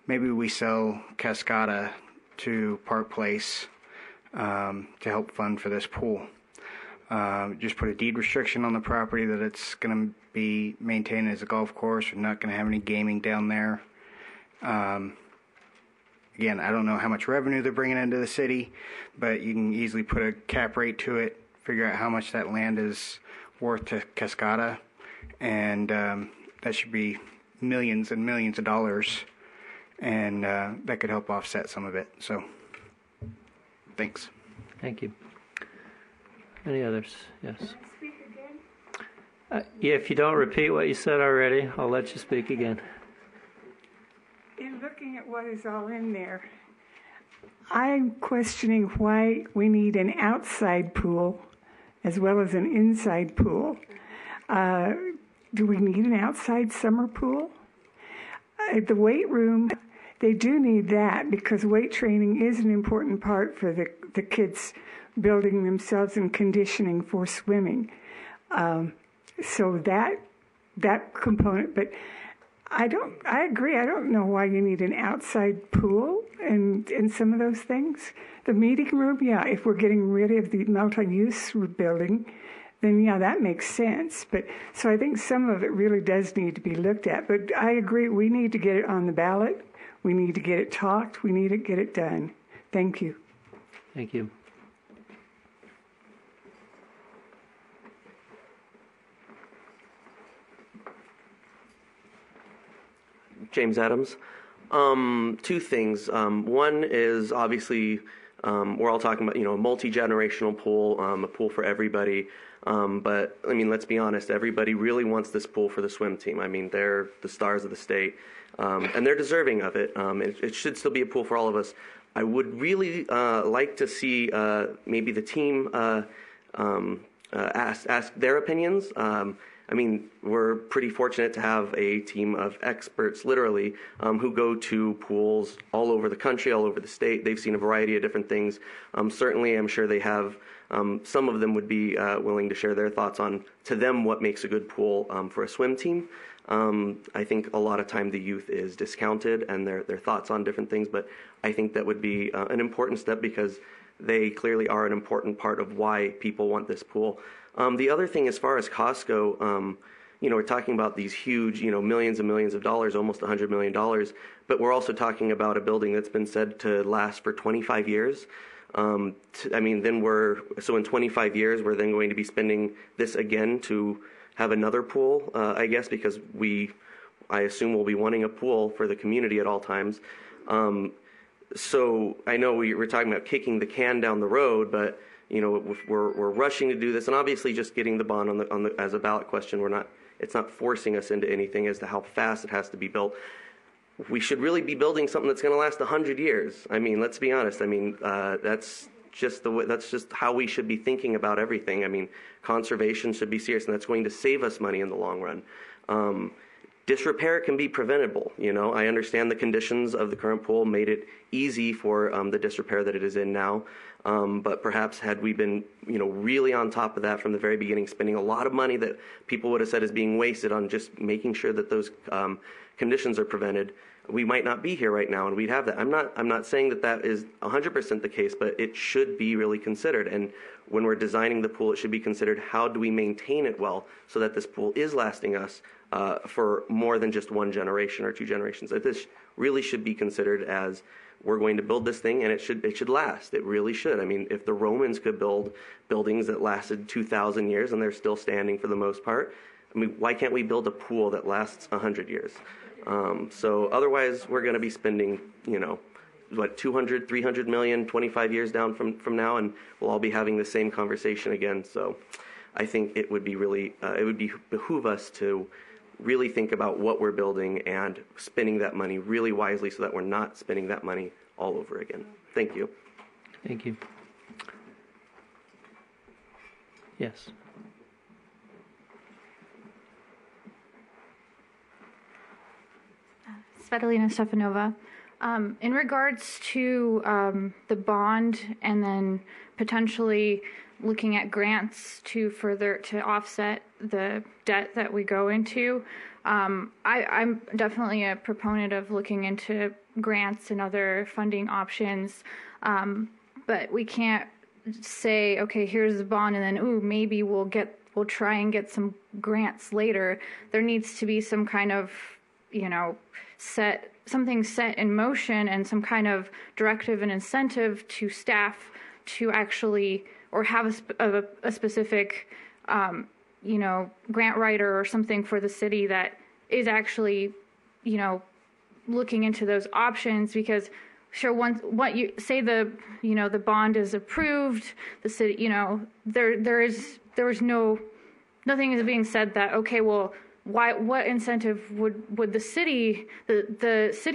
maybe we sell Cascada to Park Place to help fund for this pool. Just put a deed restriction on the property that it's going to be maintained as a golf course. We're not going to have any gaming down there. Again, I don't know how much revenue they're bringing into the city, but you can easily put a cap rate to it, figure out how much that land is worth to Cascada, and that should be millions and millions of dollars, and that could help offset some of it. So, thanks. Thank you. Any others? Yes. Yeah, if you don't repeat what you said already, I'll let you speak again. In looking at what is all in there, I'm questioning why we need an outside pool as well as an inside pool. Do we need an outside summer pool? At the weight room, they do need that because weight training is an important part for the kids building themselves and conditioning for swimming. So that component, but I agree. I don't know why you need an outside pool and some of those things. The meeting room, yeah, if we're getting rid of the multi-use building, then yeah, that makes sense. But so I think some of it really does need to be looked at. But I agree, we need to get it on the ballot. We need to get it talked. We need to get it done. Thank you. Thank you. James Adams. Two things. One is obviously we're all talking about, a multi-generational pool, a pool for everybody. But I mean, let's be honest, everybody really wants this pool for the swim team. I mean, they're the stars of the state, and they're deserving of it. It should still be a pool for all of us. I would really like to see maybe the team ask their opinions. I mean, we're pretty fortunate to have a team of experts, literally, who go to pools all over the country, all over the state. They've seen a variety of different things. Certainly, I'm sure they have. Some of them would be willing to share their thoughts on, to them, what makes a good pool for a swim team. I think a lot of time the youth is discounted and their thoughts on different things, but I think that would be an important step because they clearly are an important part of why people want this pool. The other thing, as far as costs go, we're talking about these huge, millions and millions of dollars, almost $100 million, but we're also talking about a building that's been said to last for 25 years. In 25 years, we're then going to be spending this again to have another pool, I guess, because I assume we'll be wanting a pool for the community at all times. So I know we're talking about kicking the can down the road, but we're rushing to do this, and obviously just getting the bond on the as a ballot question. It's not forcing us into anything as to how fast it has to be built. We should really be building something that's going to last 100 years. I mean, let's be honest. I mean, that's just how we should be thinking about everything. I mean, conservation should be serious, and that's going to save us money in the long run. disrepair can be preventable. I understand the conditions of the current pool made it easy for the disrepair that it is in now. But perhaps had we been, really on top of that from the very beginning, spending a lot of money that people would have said is being wasted on just making sure that those conditions are prevented, we might not be here right now, and we'd have that. I'm not saying that is 100% the case, but it should be really considered. And when we're designing the pool, it should be considered, how do we maintain it well so that this pool is lasting us for more than just one generation or 2 generations. This really should be considered as, we're going to build this thing, and it should last. It really should. I mean, if the Romans could build buildings that lasted 2,000 years and they're still standing for the most part, I mean, why can't we build a pool that lasts 100 years? So otherwise, we're going to be spending, 200, 300 million, 25 years down from now, and we'll all be having the same conversation again. So I think it would be really, behoove us to really think about what we're building and spending that money really wisely so that we're not spending that money all over again. Thank you. Thank you. Yes. Svetlana Stefanova. In regards to the bond and then potentially looking at grants to offset the debt that we go into, I'm definitely a proponent of looking into grants and other funding options, but we can't say, okay, here's the bond, and then maybe we'll try and get some grants later. There needs to be some kind of something set in motion and some kind of directive and incentive to staff to actually, or have a specific, grant writer or something for the city that is actually, looking into those options. Because sure, what you say, the bond is approved, the city, nothing is being said that, okay, well, what incentive would the city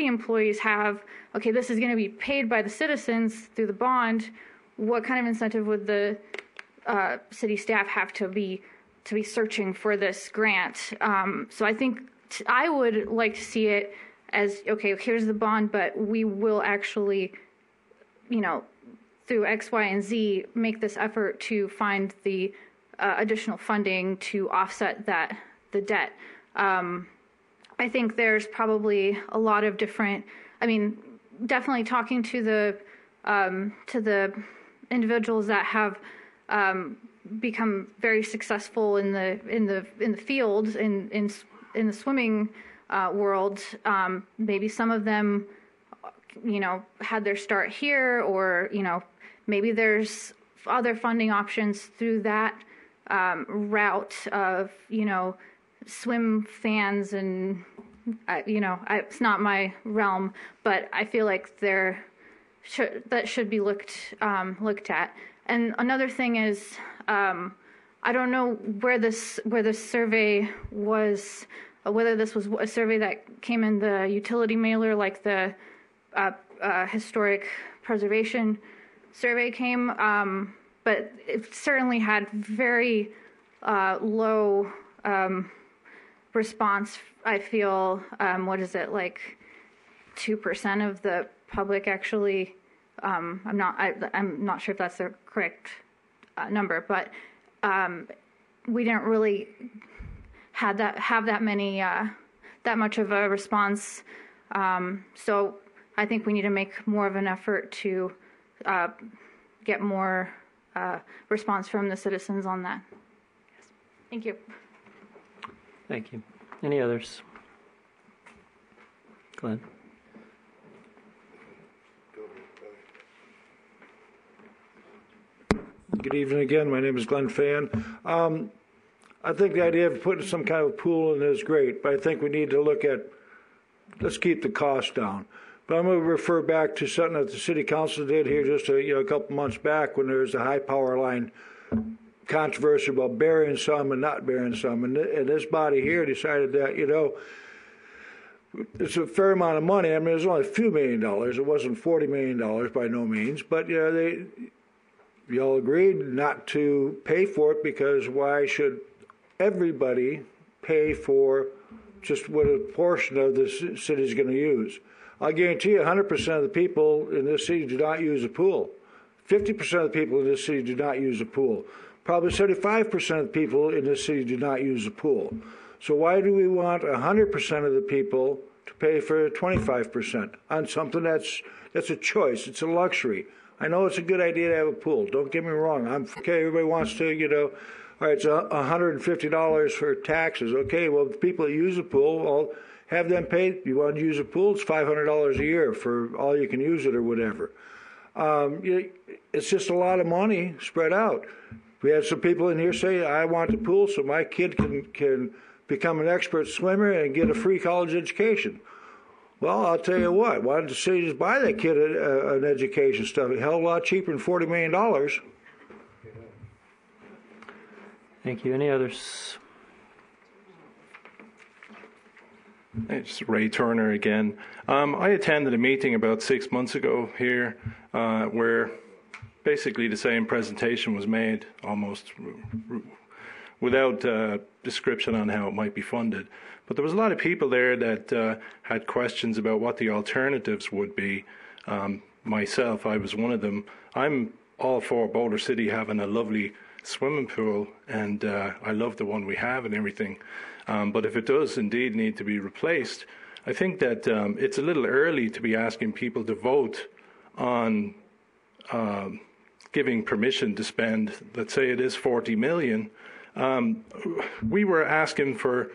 employees have? Okay, this is going to be paid by the citizens through the bond. What kind of incentive would the city staff have to be searching for this grant? So I think I would like to see it as, okay, here's the bond, but we will actually, through X, Y, and Z, make this effort to find the additional funding to offset the debt. I think there's probably a lot of different, definitely talking to the individuals that have become very successful in the field in the swimming world. Maybe some of them, had their start here, or maybe there's other funding options through that route of swim fans, and it's not my realm, but I feel like that should be looked at. And another thing is, I don't know where this survey was, whether this was a survey that came in the utility mailer, like the historic preservation survey came, but it certainly had very low response. I feel, what is it, like 2% of the public actually, I'm not sure if that's the correct number, but we didn't really have that much of a response. So I think we need to make more of an effort to get more response from the citizens on that. Yes. Thank you. Thank you. Any others? Glenn. Good evening again. My name is Glenn Fan. I think the idea of putting some kind of pool in is great, but I think we need to look at, let's keep the cost down. But I'm going to refer back to something that the city council did here just a couple months back, when there was a high power line controversy about burying some and not burying some. And this body here decided that, it's a fair amount of money. I mean, it was only a few $1 million. It wasn't $40 million by no means. But, we all agreed not to pay for it, because why should everybody pay for just what a portion of the city is going to use. I guarantee you 100% of the people in this city do not use a pool. 50% of the people in this city do not use a pool. Probably 75% of the people in this city do not use a pool. So why do we want 100% of the people to pay for 25% on something that's a choice? It's a luxury. I know it's a good idea to have a pool. Don't get me wrong. I'm okay. Everybody wants to, all right, it's $150 for taxes. Okay, well, the people that use a pool, I'll have them pay. You want to use a pool? It's $500 a year for all you can use it or whatever. It's just a lot of money spread out. We had some people in here say, I want a pool so my kid can become an expert swimmer and get a free college education. Well, I'll tell you what, why don't the city just buy that kid an education stuff? A hell of a lot cheaper than $40 million. Thank you. Any others? It's Ray Turner again. I attended a meeting about 6 months ago here where basically the same presentation was made, almost without description on how it might be funded. But there was a lot of people there that had questions about what the alternatives would be. Myself, I was one of them. I'm all for Boulder City having a lovely swimming pool, and I love the one we have and everything. But if it does indeed need to be replaced, I think that it's a little early to be asking people to vote on giving permission to spend, let's say it is $40 million. We were asking for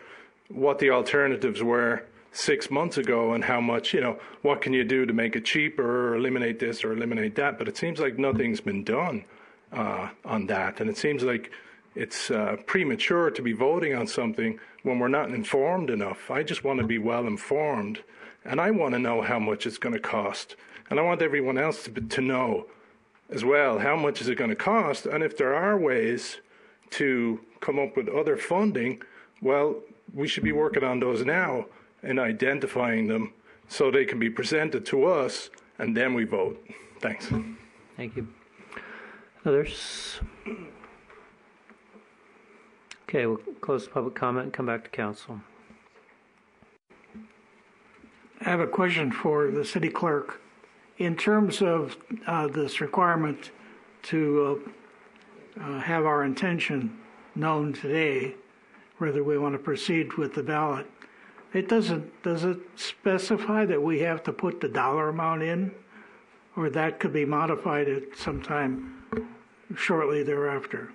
what the alternatives were 6 months ago and how much, what can you do to make it cheaper or eliminate this or eliminate that. But it seems like nothing's been done on that. And it seems like it's premature to be voting on something when we're not informed enough. I just want to be well informed, and I want to know how much it's going to cost. And I want everyone else to know as well, how much is it going to cost, and if there are ways to come up with other funding, well, we should be working on those now and identifying them so they can be presented to us, and then we vote. Thanks. Thank you. Others? Okay, we'll close public comment and come back to council. I have a question for the city clerk. In terms of this requirement to have our intention known today, whether we want to proceed with the ballot, does it specify that we have to put the dollar amount in, or that could be modified at some time shortly thereafter?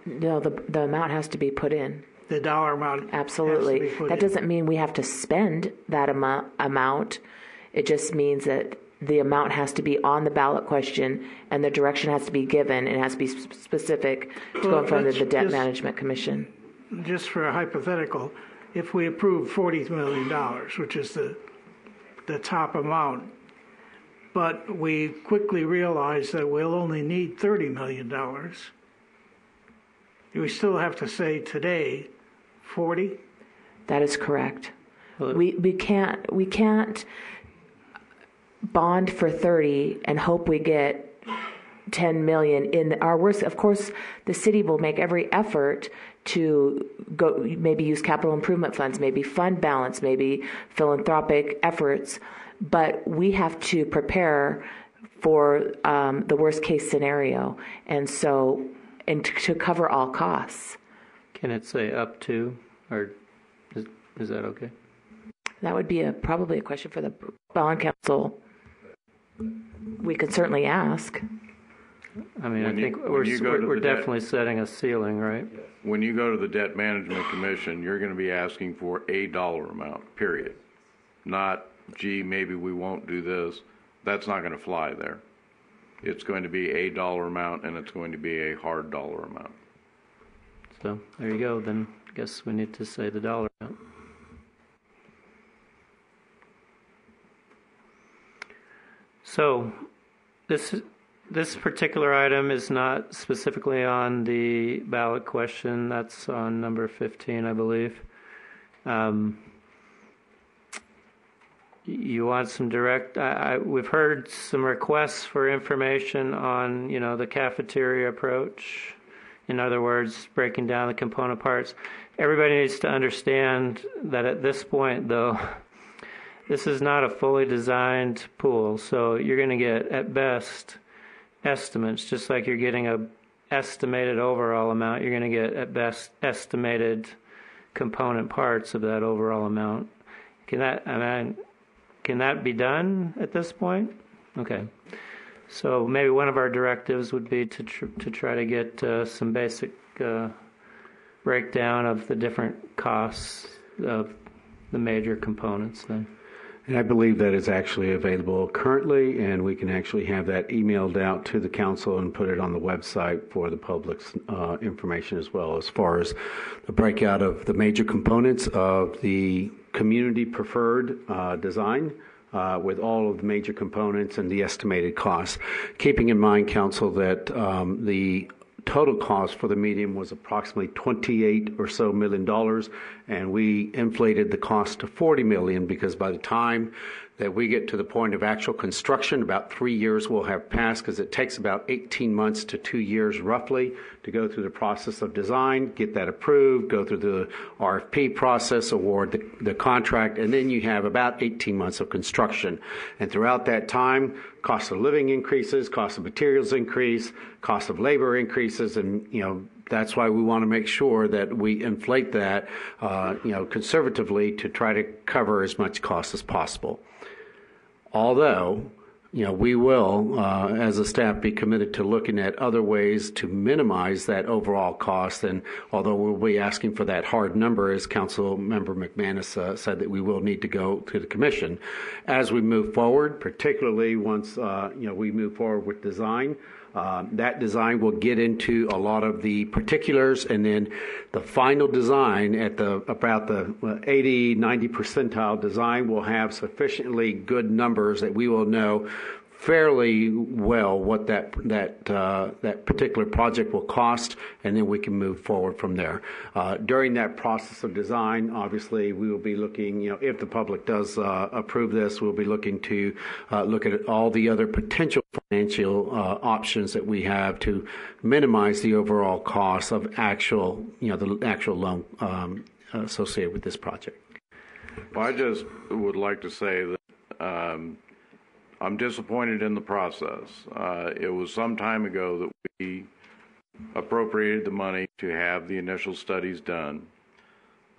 No, the amount has to be put in. The dollar amount. Absolutely. Has to be put that in. Doesn't mean we have to spend that amount. It just means that the amount has to be on the ballot question, and the direction has to be given. It has to be specific to go in front of the Debt Management Commission. Just for a hypothetical, if we approve $40 million, which is the top amount, but we quickly realize that we'll only need $30 million, we still have to say today 40? That is correct. We can't bond for 30 and hope we get 10 million in our worst. Of course, the city will make every effort to go, maybe use capital improvement funds, maybe fund balance, maybe philanthropic efforts, but we have to prepare for the worst case scenario, and to cover all costs. Can it say up to, or is that okay? That would be probably a question for the bond council. We could certainly ask. I mean, I think we're definitely setting a ceiling, right? When you go to the Debt Management Commission, you're going to be asking for a dollar amount, period. Not, gee, maybe we won't do this. That's not going to fly there. It's going to be a dollar amount, and it's going to be a hard dollar amount. So there you go. Then I guess we need to say the dollar amount. So this particular item is not specifically on the ballot question. That's on number 15, I believe. You want some direct? We've heard some requests for information on, the cafeteria approach. In other words, breaking down the component parts. Everybody needs to understand that at this point, though, this is not a fully designed pool, so you're going to get, at best, estimates, just like you're getting a estimated overall amount, you're going to get, at best, estimated component parts of that overall amount. Can that be done at this point? Okay. So maybe one of our directives would be to try to get some basic breakdown of the different costs of the major components then. And I believe that is actually available currently, and we can actually have that emailed out to the council and put it on the website for the public's information as well, as far as the breakout of the major components of the community preferred design. With all of the major components and the estimated costs. Keeping in mind, Council, that the total cost for the medium was approximately $28 or so million, and we inflated the cost to $40 million because by the time that we get to the point of actual construction, about 3 years will have passed because it takes about 18 months to 2 years roughly to go through the process of design, get that approved, go through the RFP process, award the contract, and then you have about 18 months of construction. And throughout that time, cost of living increases, cost of materials increase, cost of labor increases, and that's why we want to make sure that we inflate that conservatively to try to cover as much cost as possible. Although, we will, as a staff, be committed to looking at other ways to minimize that overall cost. And although we'll be asking for that hard number, as Council Member McManus said, that we will need to go to the Commission as we move forward, particularly once we move forward with design. That design will get into a lot of the particulars, and then the final design at about the 80, 90 percentile design will have sufficiently good numbers that we will know fairly well what that particular project will cost, and then we can move forward from there. During that process of design, obviously, we will be looking, if the public does approve this, we'll be looking to look at all the other potential financial options that we have to minimize the overall cost of the actual loan associated with this project. Well, I just would like to say that I'm disappointed in the process. It was some time ago that we appropriated the money to have the initial studies done.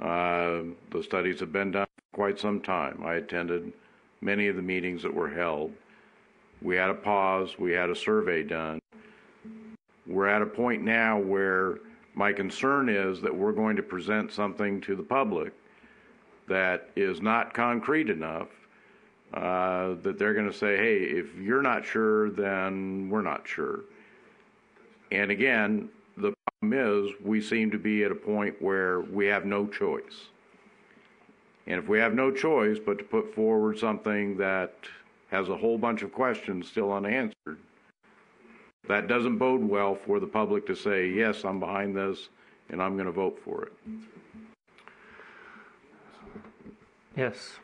The studies have been done for quite some time. I attended many of the meetings that were held. We had a pause. We had a survey done. We're at a point now where my concern is that we're going to present something to the public that is not concrete enough that they're going to say, hey, if you're not sure, then we're not sure. And again, the problem is we seem to be at a point where we have no choice. And if we have no choice but to put forward something that has a whole bunch of questions still unanswered, that doesn't bode well for the public to say, yes, I'm behind this and I'm going to vote for it. Yes.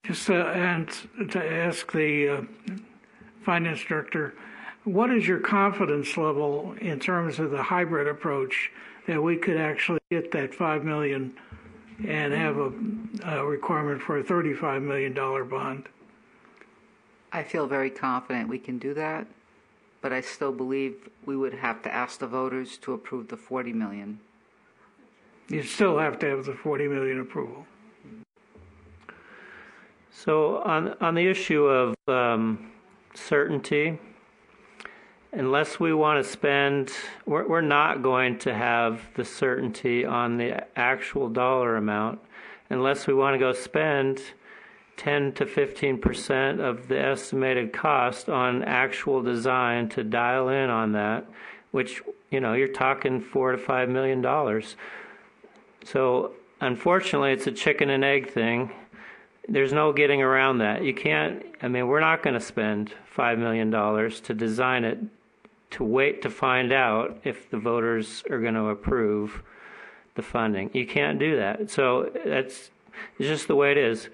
Just and to ask the finance director, what is your confidence level in terms of the hybrid approach that we could actually get that $5 million and have a requirement for a $35 million bond? I feel very confident we can do that, but I still believe we would have to ask the voters to approve the $40 million. You still have to have the $40 million approval. So on the issue of certainty, unless we want to spend, we're not going to have the certainty on the actual dollar amount unless we want to go spend 10 to 15% of the estimated cost on actual design to dial in on that, which, you're talking $4 to $5 million. So unfortunately, it's a chicken and egg thing. There's no getting around that. You can't, we're not going to spend $5 million to design it to wait to find out if the voters are going to approve the funding. You can't do that. So it's just the way it is.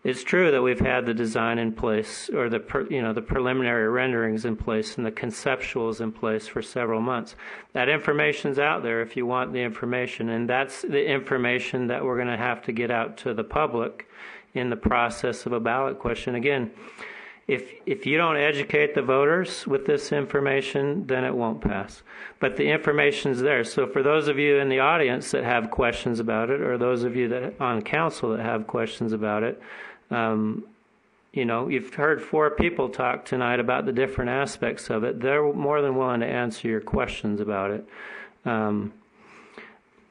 it's true that we've had the design in place, or the preliminary renderings in place and the conceptuals in place for several months. That information's out there if you want the information, and that's the information that we're going to have to get out to the public in the process of a ballot question. Again, if you don't educate the voters with this information, then it won't pass. But the information's there. So for those of you in the audience that have questions about it, or those of you that on council that have questions about it, you've heard 4 people talk tonight about the different aspects of it. They're more than willing to answer your questions about it.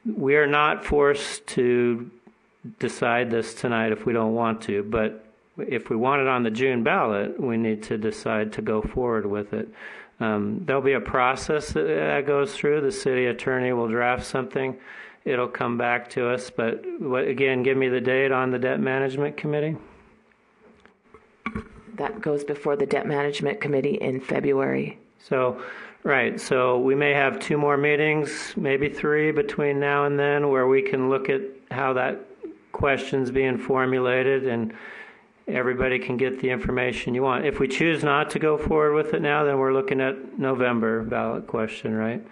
We are not forced to decide this tonight if we don't want to, but if we want it on the June ballot, we need to decide to go forward with it. There'll be a process that goes through. The city attorney will draft something. It'll come back to us. But again, give me the date on the Debt Management Committee. That goes before the Debt Management Committee in February. So we may have 2 more meetings, maybe 3 between now and then, where we can look at how that question's being formulated and everybody can get the information you want. If we choose not to go forward with it now, then we're looking at November ballot question, right?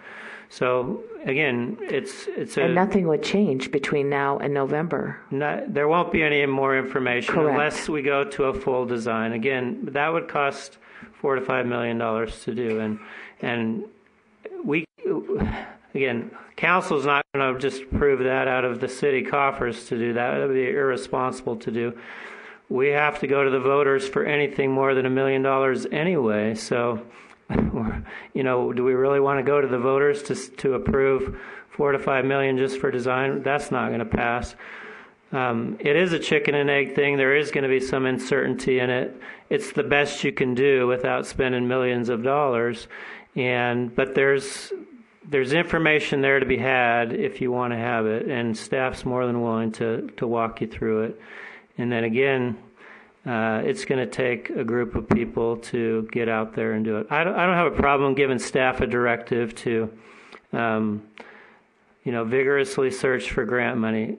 So again, and nothing would change between now and November. There won't be any more information. Correct. Unless we go to a full design. Again, that would cost $4 to $5 million to do, and we again, council's not going to just prove that out of the city coffers to do that. That would be irresponsible to do. We have to go to the voters for anything more than $1 million anyway. So, do we really want to go to the voters to approve $4 to $5 million just for design? That's not going to pass. It is a chicken and egg thing. There is going to be some uncertainty in it. It's the best you can do without spending millions of dollars. But there's information there to be had if you want to have it, and staff's more than willing to walk you through it. And then again, it's going to take a group of people to get out there and do it. I don't have a problem giving staff a directive to, vigorously search for grant money.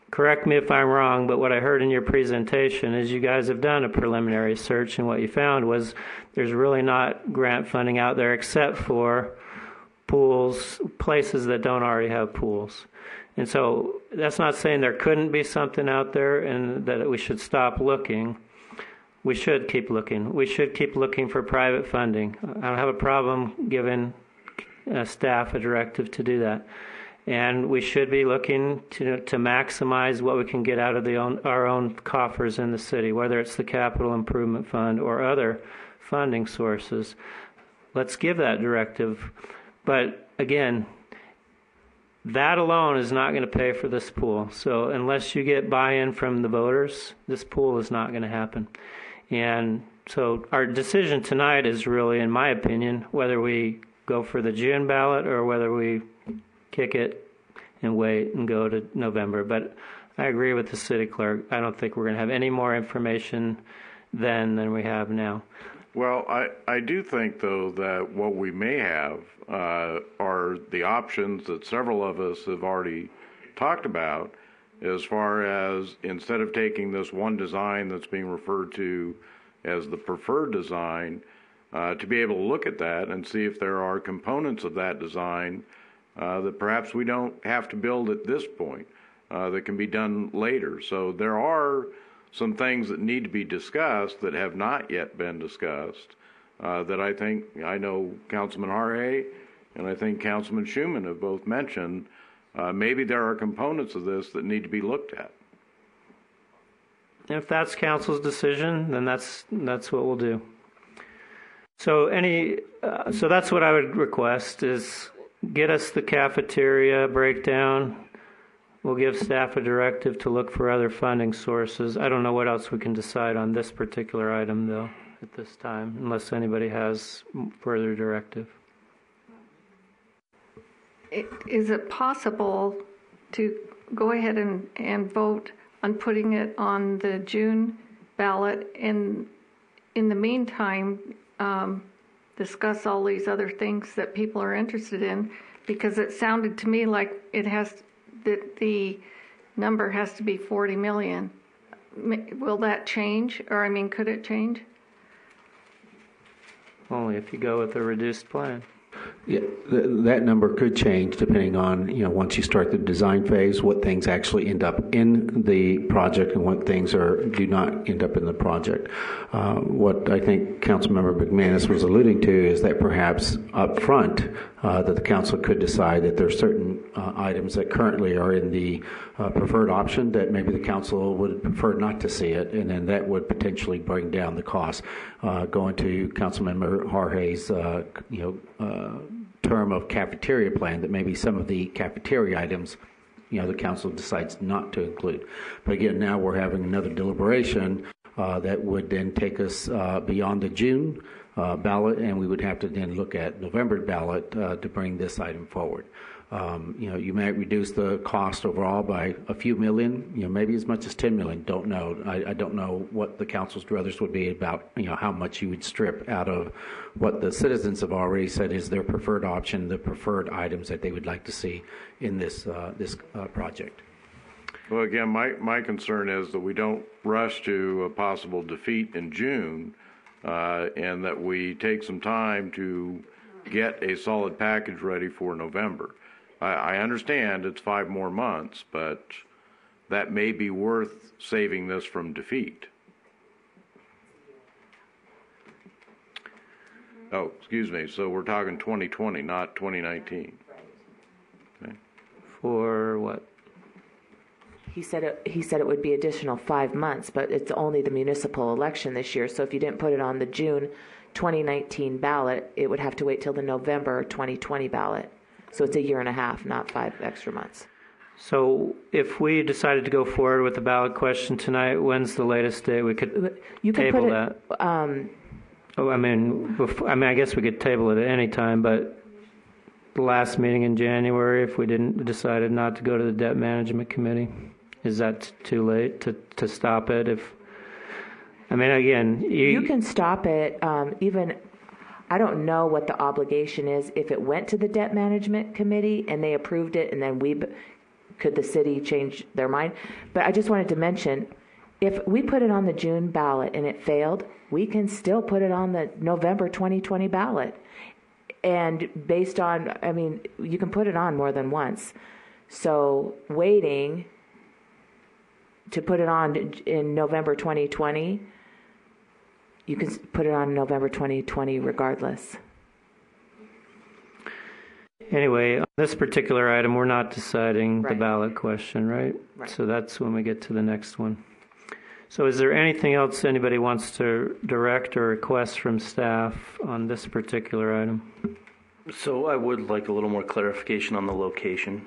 Correct me if I'm wrong, but what I heard in your presentation is you guys have done a preliminary search, and what you found was there's really not grant funding out there except for pools, places that don't already have pools. And so that's not saying there couldn't be something out there and that we should stop looking. We should keep looking. We should keep looking for private funding. I don't have a problem giving staff a directive to do that. And we should be looking to maximize what we can get out of our own coffers in the city, whether it's the Capital Improvement Fund or other funding sources. Let's give that directive. But again, that alone is not going to pay for this pool. So unless you get buy-in from the voters, this pool is not going to happen. And so our decision tonight is really, in my opinion, whether we go for the June ballot or whether we kick it and wait and go to November. But I agree with the city clerk. I don't think we're going to have any more information then than we have now. Well, I do think, though, that what we may have are the options that several of us have already talked about, as far as instead of taking this one design that's being referred to as the preferred design, to be able to look at that and see if there are components of that design that perhaps we don't have to build at this point, that can be done later. So there are some things that need to be discussed that have not yet been discussed, that I know Councilman Harhay and I think Councilman Schuman have both mentioned. Maybe there are components of this that need to be looked at. If that's council's decision, then that's what we'll do. So so that's what I would request is get us the cafeteria breakdown. We'll give staff a directive to look for other funding sources. I don't know what else we can decide on this particular item, though, at this time, unless anybody has further directive. Is it possible to go ahead and vote on putting it on the June ballot and in the meantime discuss all these other things that people are interested in? Because it sounded to me like that the number has to be 40 million will that change? Or, I mean, could it change? Only if you go with a reduced plan. Yeah, that number could change depending on, once you start the design phase, what things actually end up in the project and what things do not end up in the project. What I think Councilmember McManus was alluding to is that perhaps up front that the council could decide that there are certain items that currently are in the preferred option that maybe the council would prefer not to see it, and then that would potentially bring down the cost. Going to Councilmember Jorge's, term of cafeteria plan, that maybe some of the cafeteria items, the council decides not to include. But again, now we're having another deliberation that would then take us beyond the June ballot, and we would have to then look at November ballot to bring this item forward. You might reduce the cost overall by a few million, maybe as much as 10 million. Don't know. I don't know what the council's druthers would be about, how much you would strip out of what the citizens have already said is their preferred option, the preferred items that they would like to see in this project. Well, again, my concern is that we don't rush to a possible defeat in June, and that we take some time to get a solid package ready for November. I understand it's 5 more months, but that may be worth saving this from defeat. Oh, excuse me. So we're talking 2020, not 2019. Okay. For what? He said it would be additional 5 months, but it's only the municipal election this year. So if you didn't put it on the June 2019 ballot, it would have to wait till the November 2020 ballot. So it's a year and a half, not 5 extra months. So if we decided to go forward with the ballot question tonight, when's the latest day we could table that? I guess we could table it at any time, but the last meeting in January, if we decided not to go to the debt management committee, is that too late to stop it? You can stop it even. I don't know what the obligation is if it went to the debt management committee and they approved it, and then could the city change their mind? But I just wanted to mention, if we put it on the June ballot and it failed, we can still put it on the November 2020 ballot. And based on, you can put it on more than once. So waiting to put it on in November 2020, you can put it on November 2020 regardless. Anyway, on this particular item, we're not deciding the ballot question, right? So that's when we get to the next one. So is there anything else anybody wants to direct or request from staff on this particular item? So I would like a little more clarification on the location.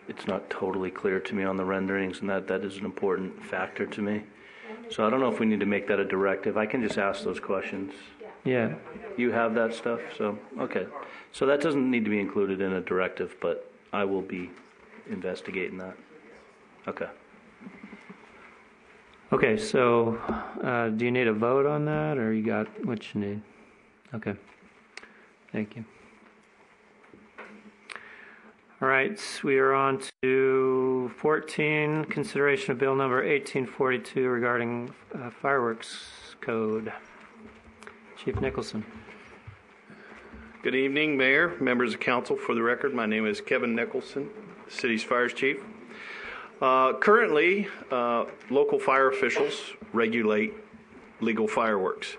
It's not totally clear to me on the renderings, and that is an important factor to me. So I don't know if we need to make that a directive. I can just ask those questions. Yeah. You have that stuff, so okay. So that doesn't need to be included in a directive, but I will be investigating that. Okay. Okay, so do you need a vote on that, or you got what you need? Okay. Thank you. All right, so we are on to 14, consideration of bill number 1842 regarding fireworks code. Chief Nicholson. Good evening, Mayor, members of council. For the record, my name is Kevin Nicholson, the city's fire chief. Currently, local fire officials regulate legal fireworks.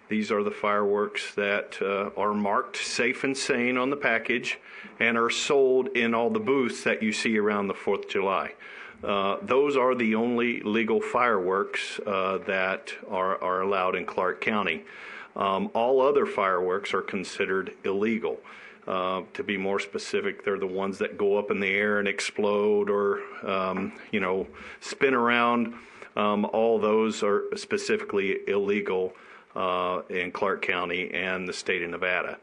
These are the fireworks that are marked safe and sane on the package and are sold in all the booths that you see around the 4th of July. Those are the only legal fireworks that are allowed in Clark County. All other fireworks are considered illegal. To be more specific, they're the ones that go up in the air and explode or, spin around. All those are specifically illegal in Clark County and the state of Nevada.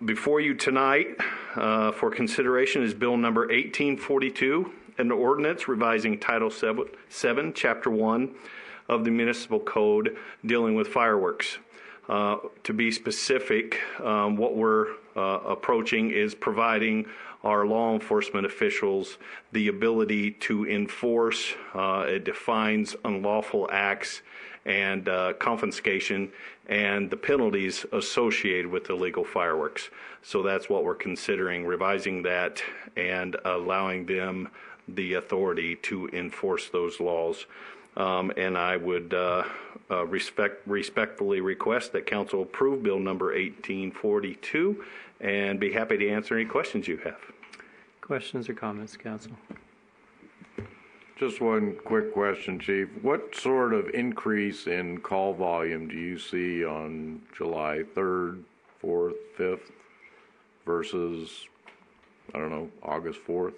Before you tonight for consideration is bill number 1842, an ordinance revising Title 7, Chapter 1 of the Municipal Code dealing with fireworks. To be specific, what we're approaching is providing our law enforcement officials the ability to enforce. It defines unlawful acts and confiscation and the penalties associated with illegal fireworks. So that's what we're considering, revising that and allowing them the authority to enforce those laws. And I would respectfully request that council approve bill number 1842 and be happy to answer any questions you have. Questions or comments, council? Just one quick question, Chief. What sort of increase in call volume do you see on July 3rd, 4th, 5th versus, I don't know, August 4th?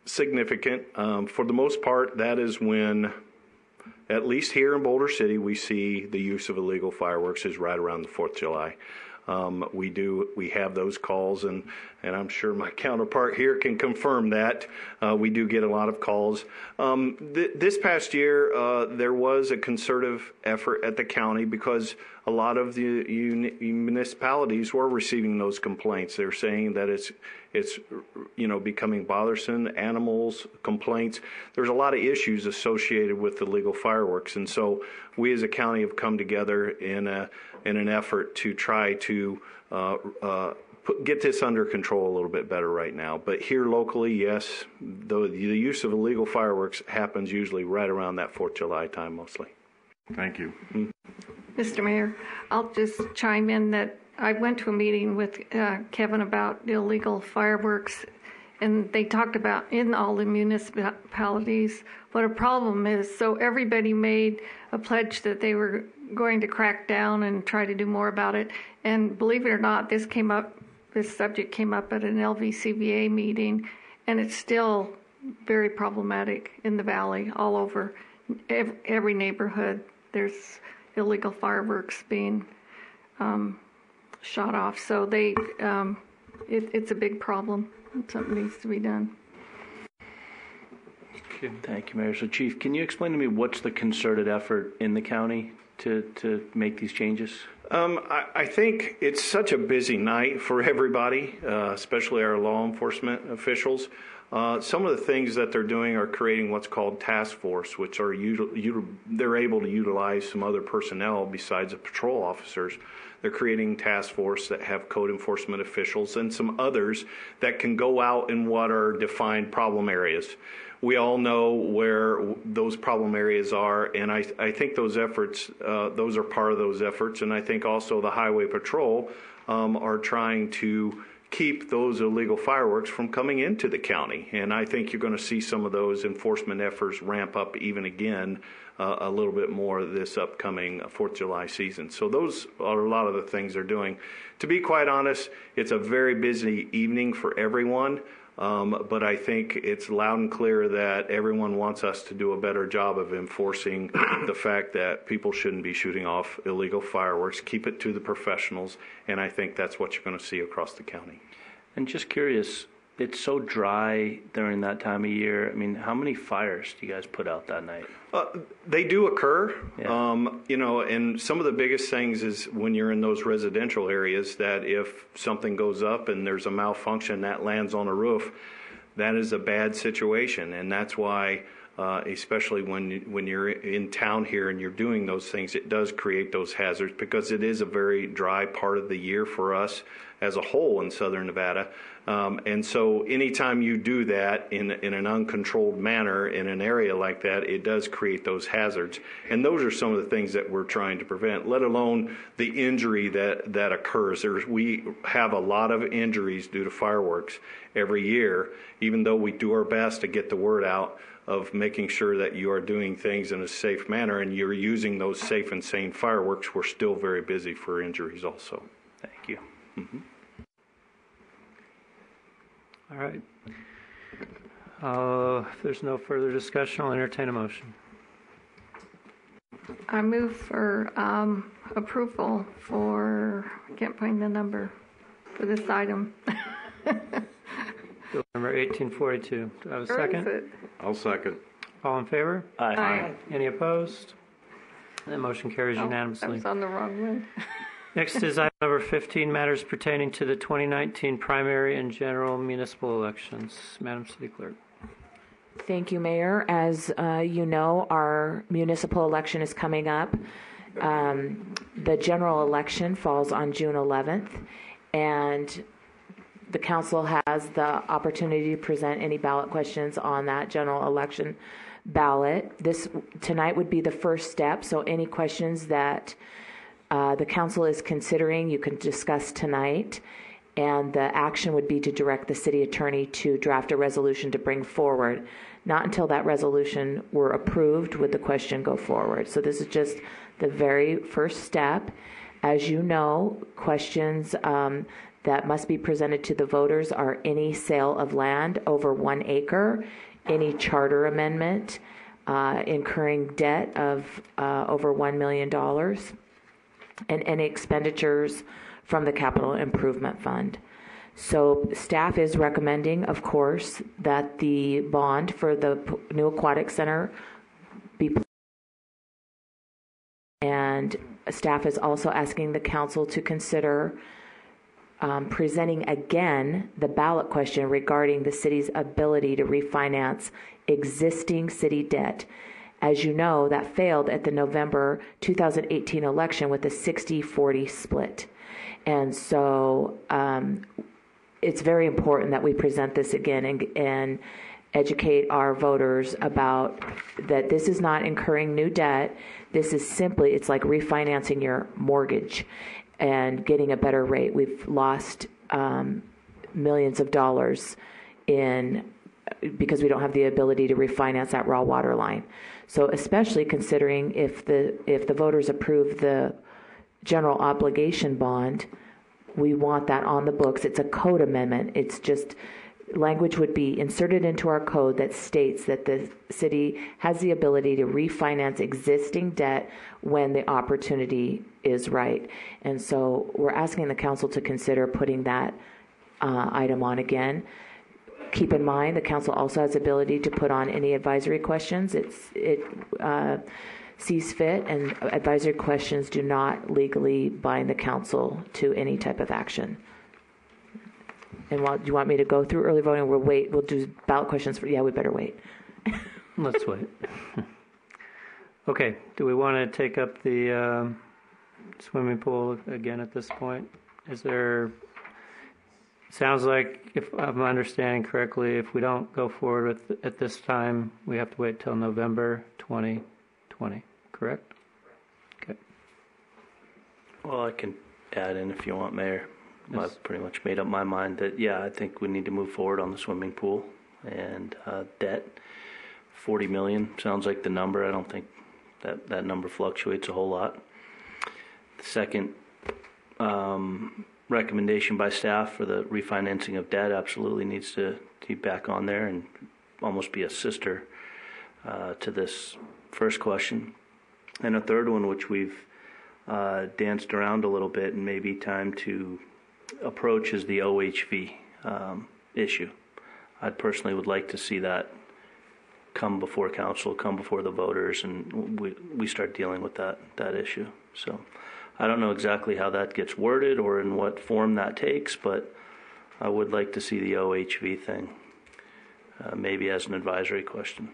Significant. For the most part, that is when, at least here in Boulder City, we see the use of illegal fireworks is right around the 4th of July. We have those calls, and I'm sure my counterpart here can confirm that. We do get a lot of calls. This past year, there was a concerted effort at the county because a lot of the municipalities were receiving those complaints. They're saying that it's becoming bothersome, animals, complaints. There's a lot of issues associated with illegal fireworks, and so we as a county have come together in an effort to try to get this under control a little bit better right now. But here locally, yes, the use of illegal fireworks happens usually right around that 4th of July time mostly. Thank you. Mr. Mayor, I'll just chime in that I went to a meeting with Kevin about illegal fireworks, and they talked about in all the municipalities what a problem is. So everybody made a pledge that they were going to crack down and try to do more about it. And believe it or not, this subject came up at an LVCVA meeting, and it's still very problematic in the valley, all over every neighborhood. There's illegal fireworks being shot off. So it's a big problem. Something needs to be done. Thank you, Mayor. So, Chief, can you explain to me what's the concerted effort in the county to make these changes? I think it's such a busy night for everybody, especially our law enforcement officials. Some of the things that they're doing are creating what's called task force, which are they're able to utilize some other personnel besides the patrol officers. They're creating task force that have code enforcement officials and some others that can go out in what are defined problem areas. We all know where those problem areas are, and I think those efforts, those are part of those efforts, and I think also the Highway Patrol are trying to keep those illegal fireworks from coming into the county, and I think you're going to see some of those enforcement efforts ramp up even again a little bit more this upcoming 4th of July season. So those are a lot of the things they're doing. To be quite honest, it's a very busy evening for everyone. But I think it's loud and clear that everyone wants us to do a better job of enforcing the fact that people shouldn't be shooting off illegal fireworks. Keep it to the professionals, and I think that's what you're going to see across the county. And just curious, it's so dry during that time of year. I mean, how many fires do you guys put out that night? They do occur, yeah. And some of the biggest things is when you're in those residential areas that if something goes up and there's a malfunction that lands on a roof, that is a bad situation. And that's why, especially when you're in town here and you're doing those things, it does create those hazards because it is a very dry part of the year for us as a whole in southern Nevada. And so anytime you do that in an uncontrolled manner in an area like that, it does create those hazards. And those are some of the things that we're trying to prevent, let alone the injury that occurs. We have a lot of injuries due to fireworks every year, even though we do our best to get the word out of making sure that you are doing things in a safe manner and you're using those safe and sane fireworks. We're still very busy for injuries also. Thank you. Mm-hmm. All right. If there's no further discussion, I'll entertain a motion. I move for approval for, I can't find the number for this item. Bill number 1842. Do I have a second? I'll second. All in favor? Aye. Any opposed? That motion carries unanimously. I was on the wrong one. Next is item number 15, matters pertaining to the 2019 primary and general municipal elections. Madam City Clerk. Thank you, Mayor. As you know, our municipal election is coming up. The general election falls on June 11th, and the council has the opportunity to present any ballot questions on that general election ballot. Tonight would be the first step, so any questions that the council is considering, you can discuss tonight, and the action would be to direct the city attorney to draft a resolution to bring forward. Not until that resolution were approved would the question go forward. So this is just the very first step. As you know, questions that must be presented to the voters are any sale of land over 1 acre, any charter amendment, incurring debt of over $1 million, and any expenditures from the Capital Improvement Fund. So staff is recommending, of course, that the bond for the new aquatic center be, and staff is also asking the council to consider presenting again the ballot question regarding the city's ability to refinance existing city debt. As you know, that failed at the November 2018 election with a 60-40 split. And so it's very important that we present this again and educate our voters about that this is not incurring new debt. This is simply, it's like refinancing your mortgage and getting a better rate. We've lost millions of dollars because we don't have the ability to refinance that raw water line. So especially considering if the voters approve the general obligation bond, we want that on the books. It's a code amendment. It's just language would be inserted into our code that states that the city has the ability to refinance existing debt when the opportunity is right. And so we're asking the council to consider putting that item on again. Keep in mind, the council also has the ability to put on any advisory questions. It sees fit, and advisory questions do not legally bind the council to any type of action. And do you want me to go through early voting? We'll wait. We'll do ballot questions. We better wait. Let's wait. Okay. Do we want to take up the swimming pool again at this point? Sounds like, if I'm understanding correctly, if we don't go forward with at this time, we have to wait till November 2020, correct? Okay. Well, I can add in if you want, Mayor. Yes. I've pretty much made up my mind that, I think we need to move forward on the swimming pool and debt. $40 million sounds like the number. I don't think that number fluctuates a whole lot. The second recommendation by staff for the refinancing of debt absolutely needs to be back on there and almost be a sister to this first question. And a third one, which we've danced around a little bit and maybe time to approach, is the OHV issue. I personally would like to see that come before council, come before the voters, and we start dealing with that issue. So I don't know exactly how that gets worded or in what form that takes, but I would like to see the OHV thing maybe as an advisory question.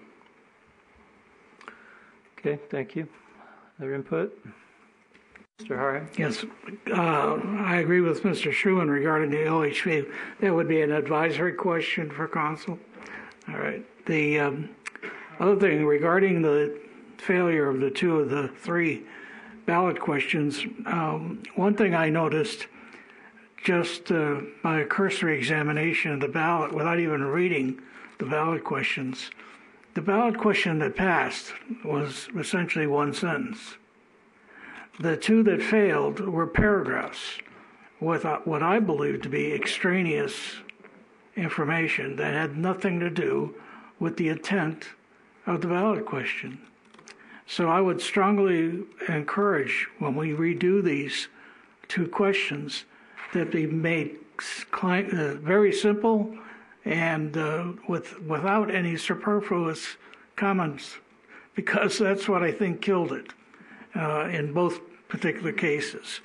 Okay, thank you. Other input? Mr. Hara? Yes, I agree with Mr. Schuman regarding the OHV. That would be an advisory question for council. All right. The other thing regarding the failure of the 2 of the 3 ballot questions, one thing I noticed just by a cursory examination of the ballot without even reading the ballot questions, the ballot question that passed was essentially one sentence. The 2 that failed were paragraphs with what I believe to be extraneous information that had nothing to do with the intent of the ballot question. So I would strongly encourage, when we redo these 2 questions, that they made very simple and without any superfluous comments, because that's what I think killed it in both particular cases.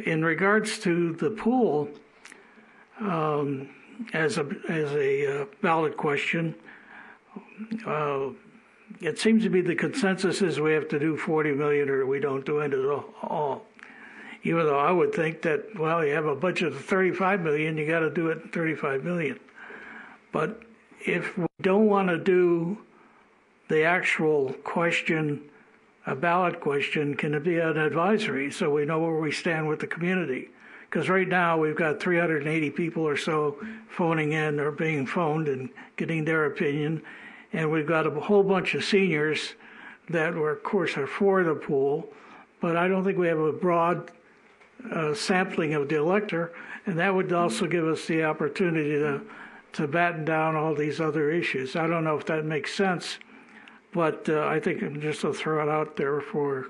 In regards to the pool, as a ballot question, it seems to be the consensus is we have to do 40 million or we don't do it at all. Even though I would think that, well, you have a budget of 35 million, you got to do it in 35 million. But if we don't want to do the actual question, a ballot question, can it be an advisory so we know where we stand with the community? Because right now we've got 380 people or so phoning in or being phoned and getting their opinion. And we've got a whole bunch of seniors that were, of course, are for the pool. But I don't think we have a broad sampling of the elector. And that would also give us the opportunity to batten down all these other issues. I don't know if that makes sense. But I think just to throw it out there for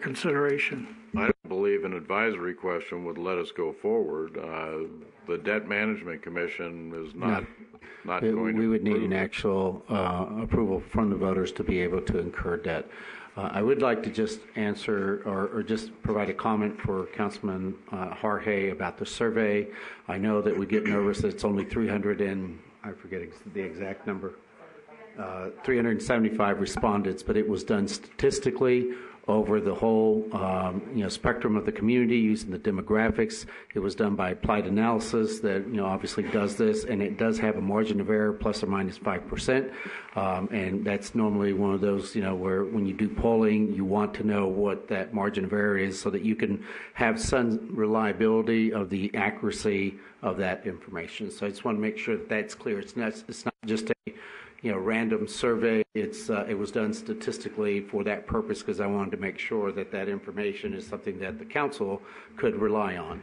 consideration. I don't believe an advisory question would let us go forward. The Debt Management Commission is not going to. We would need an actual approval from the voters to be able to incur debt. I would like to just answer or just provide a comment for Councilman Jorge about the survey. I know that we get nervous that it's only 300 and I forget the exact number. 375 respondents, but it was done statistically over the whole spectrum of the community using the demographics. It was done by applied analysis that obviously does this, and it does have a margin of error plus or minus 5%, and that's normally one of those where when you do polling you want to know what that margin of error is so that you can have some reliability of the accuracy of that information. So I just want to make sure that that's clear. It's not just a random survey. It was done statistically for that purpose because I wanted to make sure that that information is something that the council could rely on.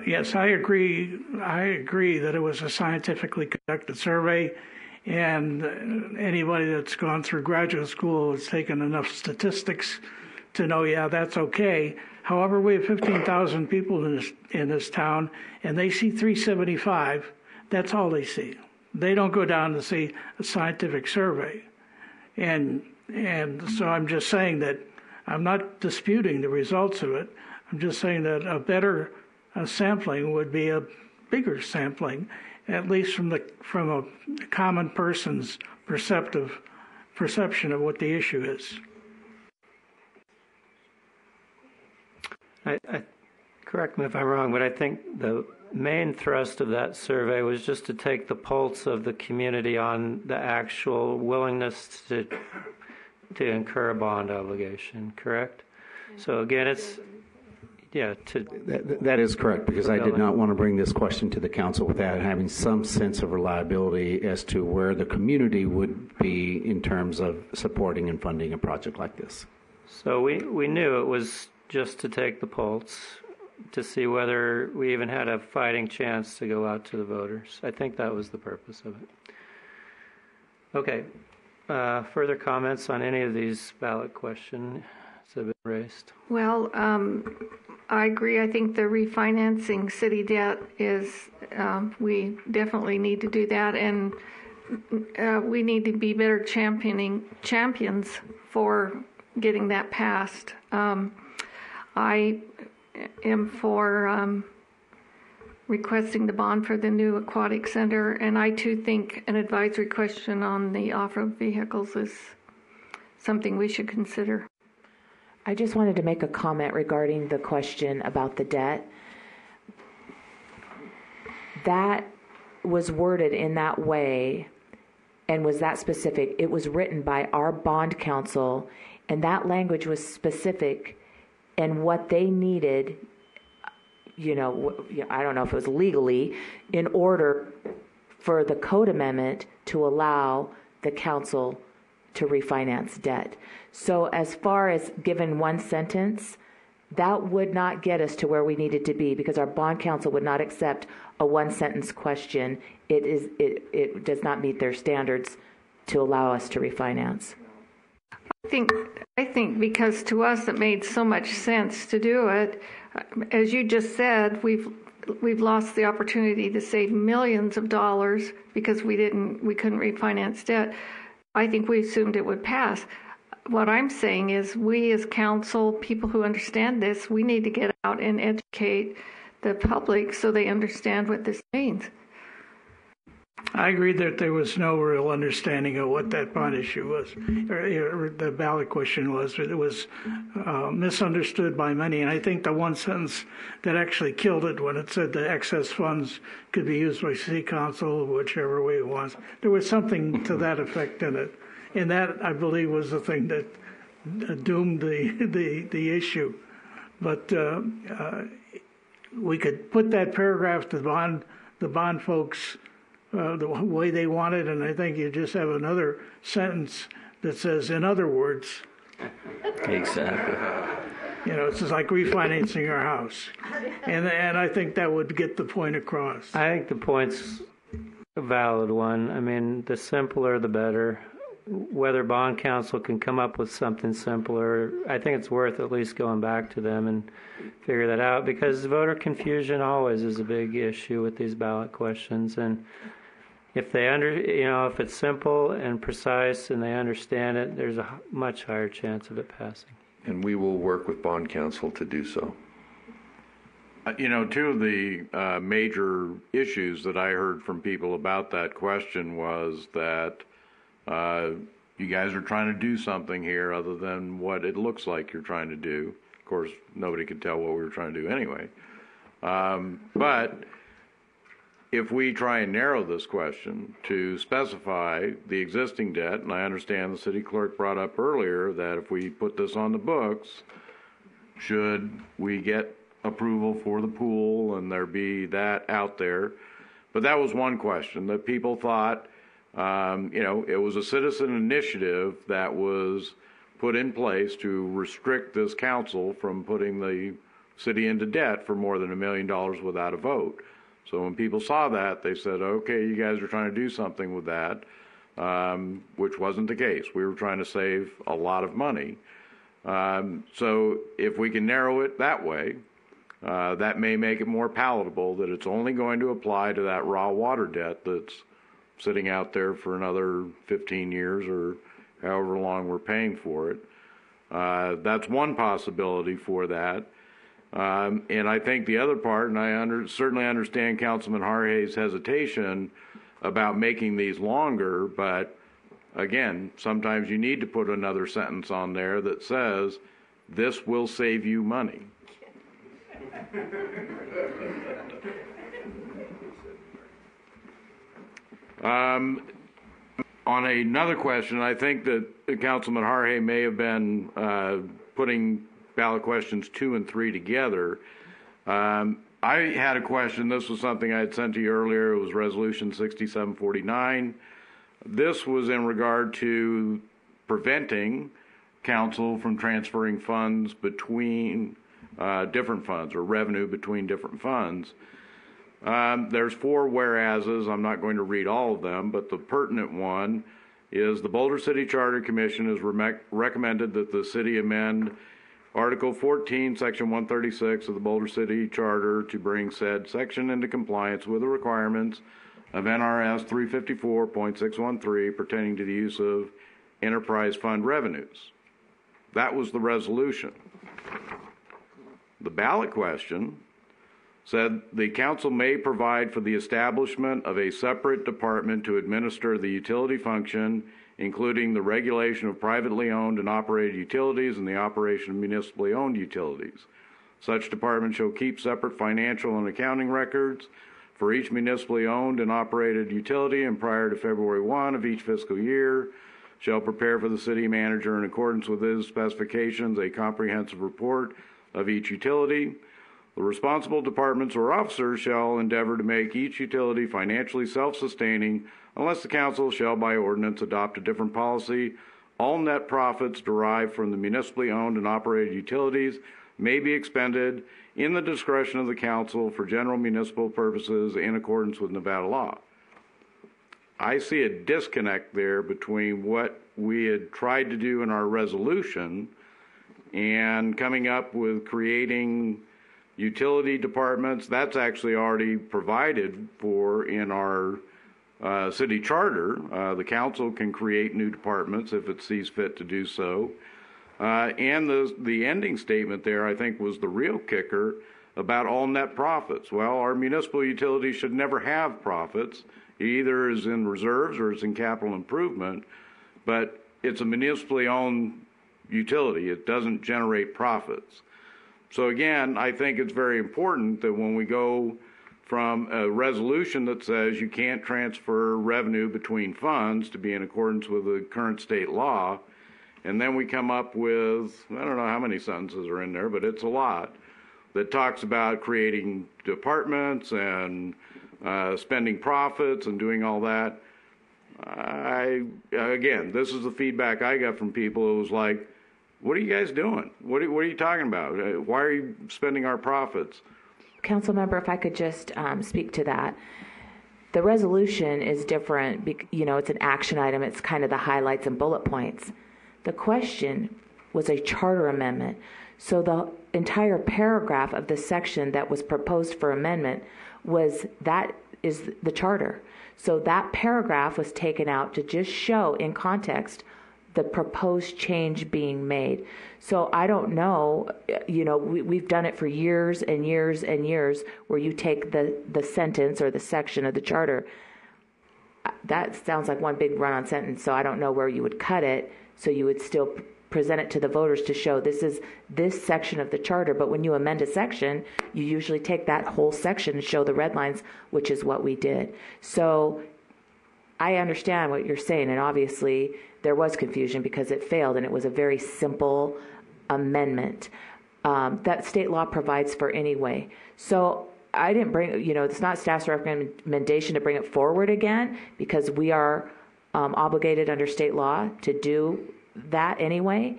Yes, I agree. I agree that it was a scientifically conducted survey, and anybody that's gone through graduate school has taken enough statistics to know, yeah, that's okay. However, we have 15,000 people in this town, and they see 375. That's all they see. They don't go down to see a scientific survey. And so I'm just saying that I'm not disputing the results of it. I'm just saying that a better sampling would be a bigger sampling, at least from a common person's perception of what the issue is. I correct me if I'm wrong, but I think the main thrust of that survey was just to take the pulse of the community on the actual willingness to incur a bond obligation, correct? So again, it's, That is correct, because I did not want to bring this question to the council without having some sense of reliability as to where the community would be in terms of supporting and funding a project like this. So we knew it was just to take the pulse, to see whether we even had a fighting chance to go out to the voters. I think that was the purpose of it. Okay. Further comments on any of these ballot questions that have been raised? Well, I agree. I think the refinancing city debt is, we definitely need to do that, and we need to be better champions for getting that passed. I am for requesting the bond for the new aquatic center, and I too think an advisory question on the off-road vehicles is something we should consider. I just wanted to make a comment regarding the question about the debt. That was worded in that way and was that specific. It was written by our bond counsel, and that language was specific, and what they needed, I don't know if it was legally, in order for the code amendment to allow the council to refinance debt. So as far as given one sentence, that would not get us to where we needed to be, because our bond counsel would not accept a one-sentence question. It does not meet their standards to allow us to refinance. I think because to us it made so much sense to do it. As you just said, we've lost the opportunity to save millions of dollars because we couldn't refinance debt. I think we assumed it would pass. what I'm saying is we as council, people who understand this, we need to get out and educate the public so they understand what this means. I agree that there was no real understanding of what that bond issue was, or the ballot question was. It was misunderstood by many, and I think the one sentence that actually killed it when it said the excess funds could be used by city council, whichever way it was. There was something to that effect in it, and that, I believe, was the thing that doomed the issue. But we could put that paragraph to the bond folks the way they want it, and I think you just have another sentence that says, in other words. Exactly. You know, it's just like refinancing our house. And I think that would get the point across. I think the point's a valid one. I mean, the simpler the better. Whether bond council can come up with something simpler, I think it's worth at least going back to them and figure that out, because voter confusion always is a big issue with these ballot questions. And if they if it's simple and precise and they understand it, there's a much higher chance of it passing. And we will work with bond council to do so. Two of the major issues that I heard from people about that question was that you guys are trying to do something here other than what it looks like you're trying to do. Of course, nobody could tell what we were trying to do anyway. But if we try and narrow this question to specify the existing debt, and I understand the city clerk brought up earlier that if we put this on the books, should we get approval for the pool and there be that out there? But that was one question that people thought, it was a citizen initiative that was put in place to restrict this council from putting the city into debt for more than $1 million without a vote. So when people saw that, they said, okay, you guys are trying to do something with that, which wasn't the case. We were trying to save a lot of money. So if we can narrow it that way, that may make it more palatable that it's only going to apply to that raw water debt that's sitting out there for another 15 years or however long we're paying for it. That's one possibility for that. And I think the other part, and I certainly understand Councilman Harhay's hesitation about making these longer, but again, sometimes you need to put another sentence on there that says, this will save you money. On another question, I think that Councilman Harhay may have been putting ballot questions 2 and 3 together. I had a question. This was something I had sent to you earlier. It was Resolution 6749. This was in regard to preventing council from transferring funds between different funds, or revenue between different funds. There's 4 whereases. I'm not going to read all of them, but the pertinent one is the Boulder City Charter Commission has recommended that the city amend Article 14, Section 136 of the Boulder City Charter to bring said section into compliance with the requirements of NRS 354.613 pertaining to the use of enterprise fund revenues. That was the resolution. The ballot question said the council may provide for the establishment of a separate department to administer the utility function, including the regulation of privately owned and operated utilities and the operation of municipally owned utilities. Such department shall keep separate financial and accounting records for each municipally owned and operated utility, and prior to February 1 of each fiscal year shall prepare for the city manager, in accordance with his specifications, a comprehensive report of each utility. The responsible departments or officers shall endeavor to make each utility financially self-sustaining, unless the council shall by ordinance adopt a different policy. All net profits derived from the municipally owned and operated utilities may be expended in the discretion of the council for general municipal purposes in accordance with Nevada law. I see a disconnect there between what we had tried to do in our resolution and coming up with creating utility departments. That's actually already provided for in our city charter, the council can create new departments if it sees fit to do so. And the ending statement there, I think, was the real kicker about all net profits. Well, our municipal utility should never have profits. It either is in reserves or it's in capital improvement, but it's a municipally owned utility. It doesn't generate profits. So again, I think it's very important that when we go from a resolution that says you can't transfer revenue between funds to be in accordance with the current state law, and then we come up with, I don't know how many sentences are in there, but it's a lot, that talks about creating departments and spending profits and doing all that. Again, this is the feedback I got from people. It was like, what are you guys doing? What are you talking about? Why are you spending our profits? Council member, if I could just speak to that. The resolution is different. It's an action item. It's kind of the highlights and bullet points. The question was a charter amendment. So the entire paragraph of the section that was proposed for amendment is the charter. So that paragraph was taken out to just show in context the proposed change being made. So I don't know, we've done it for years and years and years where you take the sentence or the section of the charter. That sounds like one big run-on sentence, so I don't know where you would cut it, so you would still present it to the voters to show this is this section of the charter. But when you amend a section, you usually take that whole section and show the red lines, which is what we did. So I understand what you're saying, and obviously there was confusion because it failed, and it was a very simple amendment that state law provides for anyway. So I didn't bring, it's not staff's recommendation to bring it forward again because we are obligated under state law to do that anyway.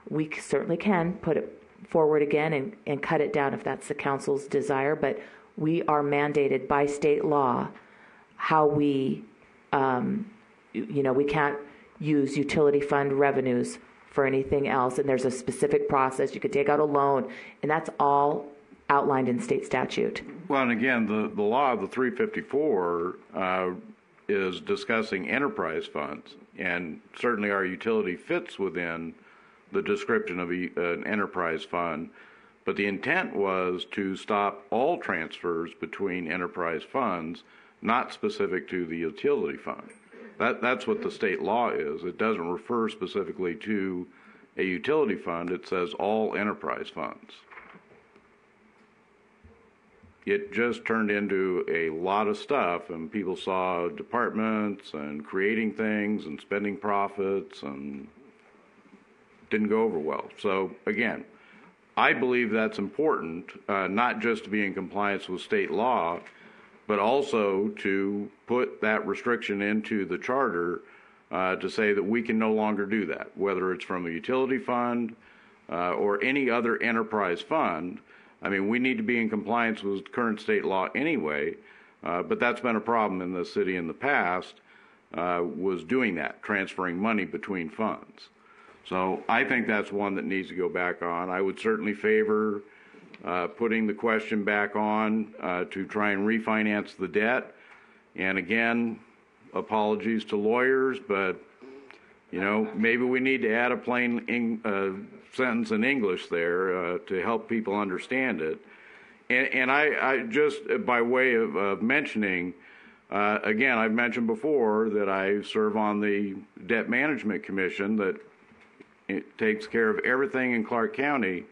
We certainly can put it forward again and cut it down if that's the council's desire, but we are mandated by state law how we, we can't use utility fund revenues for anything else, and there's a specific process. You could take out a loan, and that's all outlined in state statute. Well, and again, the law of the 354 is discussing enterprise funds, and certainly our utility fits within the description of an enterprise fund, but the intent was to stop all transfers between enterprise funds, not specific to the utility fund. That's what the state law is. It doesn't refer specifically to a utility fund. It says all enterprise funds. It just turned into a lot of stuff, and people saw departments and creating things and spending profits, and didn't go over well. So again, I believe that's important, not just to be in compliance with state law, but also to put that restriction into the charter to say that we can no longer do that, whether it's from a utility fund or any other enterprise fund. I mean, we need to be in compliance with current state law anyway, but that's been a problem in the city in the past, was doing that, transferring money between funds. So I think that's one that needs to go back on. I would certainly favor putting the question back on to try and refinance the debt. And again, apologies to lawyers, but maybe we need to add a plain sentence in English there to help people understand it. And I just, by way of mentioning, again, I've mentioned before that I serve on the Debt Management Commission that it takes care of everything in Clark County.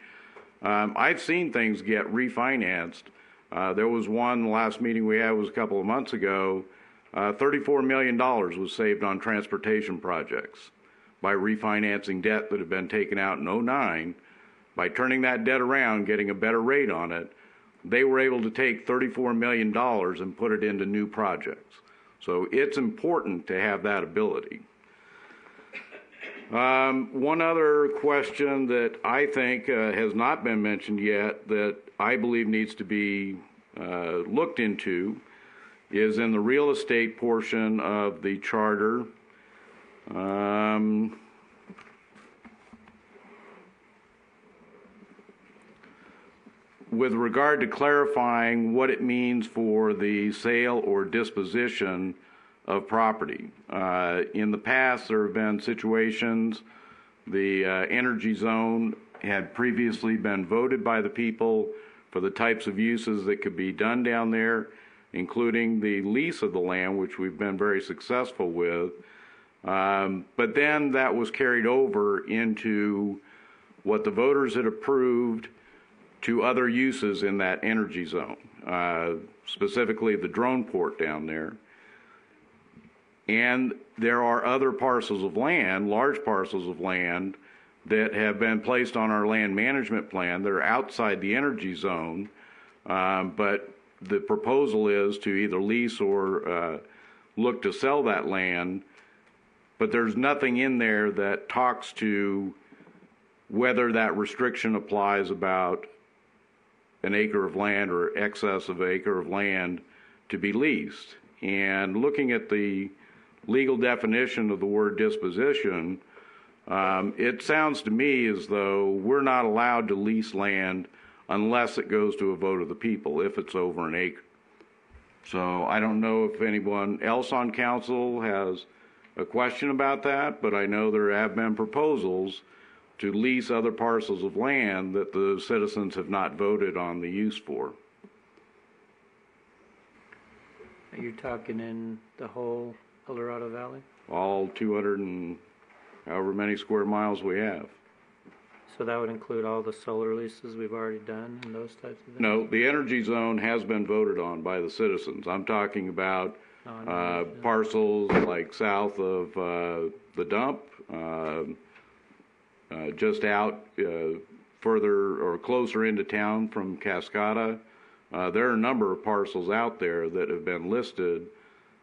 I've seen things get refinanced. There was one, the last meeting we had was a couple of months ago, $34 million was saved on transportation projects by refinancing debt that had been taken out in 2009. By turning that debt around, getting a better rate on it, they were able to take $34 million and put it into new projects. So it's important to have that ability. One other question that I think has not been mentioned yet that I believe needs to be looked into is in the real estate portion of the charter. With regard to clarifying what it means for the sale or disposition of property. In the past, there have been situations, the energy zone had previously been voted by the people for the types of uses that could be done down there, including the lease of the land, which we've been very successful with. But then that was carried over into what the voters had approved to other uses in that energy zone, specifically the drone port down there. And there are other parcels of land, large parcels of land, that have been placed on our land management plan that are outside the energy zone, but the proposal is to either lease or look to sell that land, but there's nothing in there that talks to whether that restriction applies about an acre of land or excess of an acre of land to be leased. And looking at the legal definition of the word disposition, it sounds to me as though we're not allowed to lease land unless it goes to a vote of the people, if it's over an acre. So I don't know if anyone else on council has a question about that, but I know there have been proposals to lease other parcels of land that the citizens have not voted on the use for. Are you talking in the whole El Dorado Valley? All 200 and however many square miles we have. So that would include all the solar leases we've already done and those types of things? No, the energy zone has been voted on by the citizens. I'm talking about parcels like south of the dump, just out further or closer into town from Cascada. There are a number of parcels out there that have been listed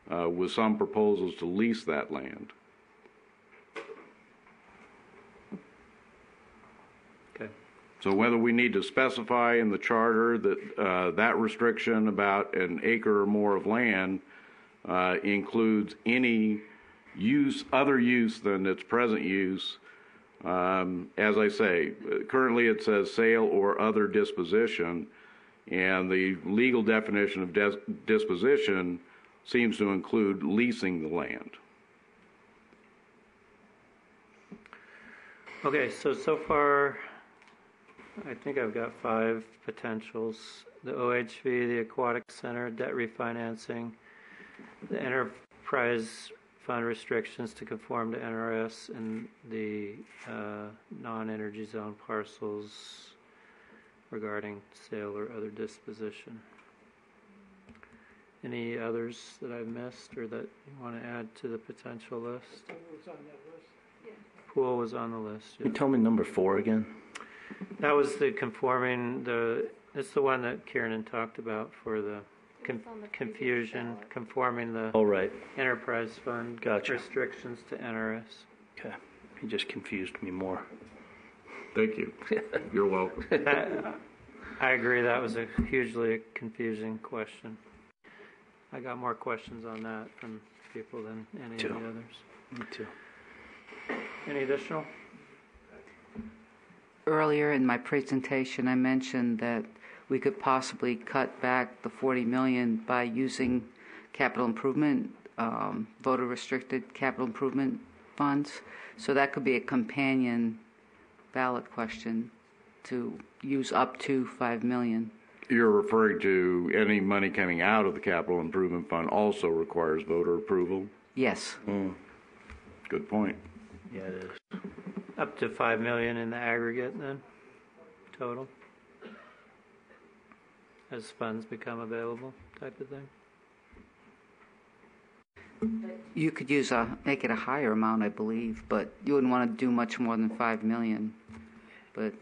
with some proposals to lease that land. Okay. So whether we need to specify in the charter that that restriction about an acre or more of land includes any use, other use than its present use. As I say, currently it says sale or other disposition, and the legal definition of disposition seems to include leasing the land. Okay, so far, I think I've got 5 potentials. The OHV, the Aquatic Center, debt refinancing, the enterprise fund restrictions to conform to NRS, and the non-energy zone parcels regarding sale or other disposition. Any others that I've missed or that you want to add to the potential list? Pool was on the list. Can you tell me number 4 again? That was the conforming, it's the one that Kieran talked about for the confusion, conforming the enterprise fund restrictions to NRS. Okay. You just confused me more. Thank you. You're welcome. I agree, that was a hugely confusing question. I got more questions on that from people than any of the others. Me too. Any additional? Earlier in my presentation, I mentioned that we could possibly cut back the $40 million by using capital improvement, voter-restricted capital improvement funds. So that could be a companion ballot question to use up to $5 million. You're referring to any money coming out of the capital improvement fund also requires voter approval? Yes. Good point. Yeah, it is. Up to $5 million in the aggregate then, total, as funds become available, type of thing. You could use make it a higher amount, I believe, but you wouldn't want to do much more than $5 million. But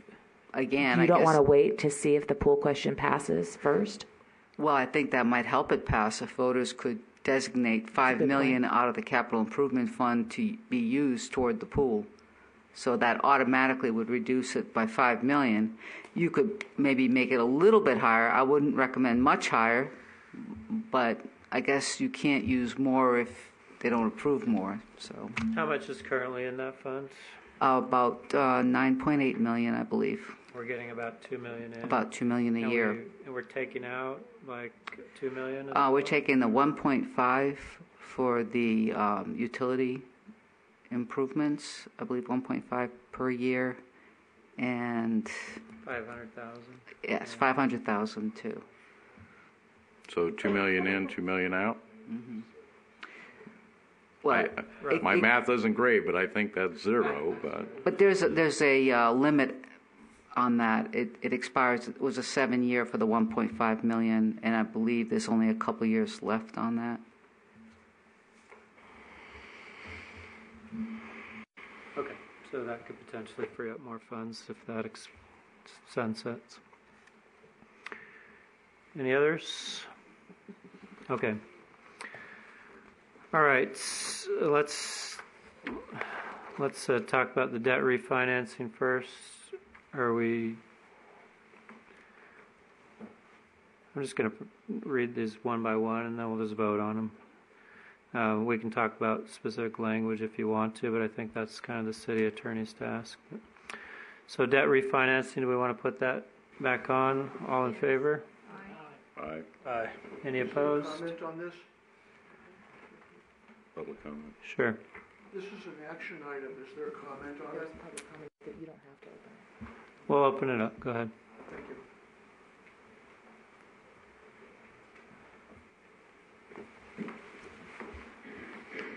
again, you don't want to wait to see if the pool question passes first? Well, I think that might help it pass if voters could designate $5 million out of the capital improvement fund to be used toward the pool. So that automatically would reduce it by $5 million. You could maybe make it a little bit higher. I wouldn't recommend much higher, but I guess you can't use more if they don't approve more. So how much is currently in that fund? About $9.8 million, I believe. We're getting about $2 million in. About $2 million a year. And we're taking out like $2 million. We're taking the 1.5 for the utility improvements. I believe 1.5 per year, and 500,000. yes, 500,000 too. So 2 million in, 2 million out. Mm-hmm. Well, my math isn't great, but I think that's zero. But there's a limit on that. It expires. It was a 7-year for the 1.5 million, and I believe there's only a couple years left on that. Okay, so that could potentially free up more funds if that sunsets. Any others? Okay. All right, let's talk about the debt refinancing first. I'm just going to read these one by one, and then we'll just vote on them. We can talk about specific language if you want to, but I think that's kind of the city attorney's task. So debt refinancing, do we want to put that back on? All in favor? Aye. Aye. Any opposed? Comment on this? Public comment. Sure. This is an action item. Is there a comment on it? Public comment that you don't have to open it. We'll open it up. Go ahead. Thank you.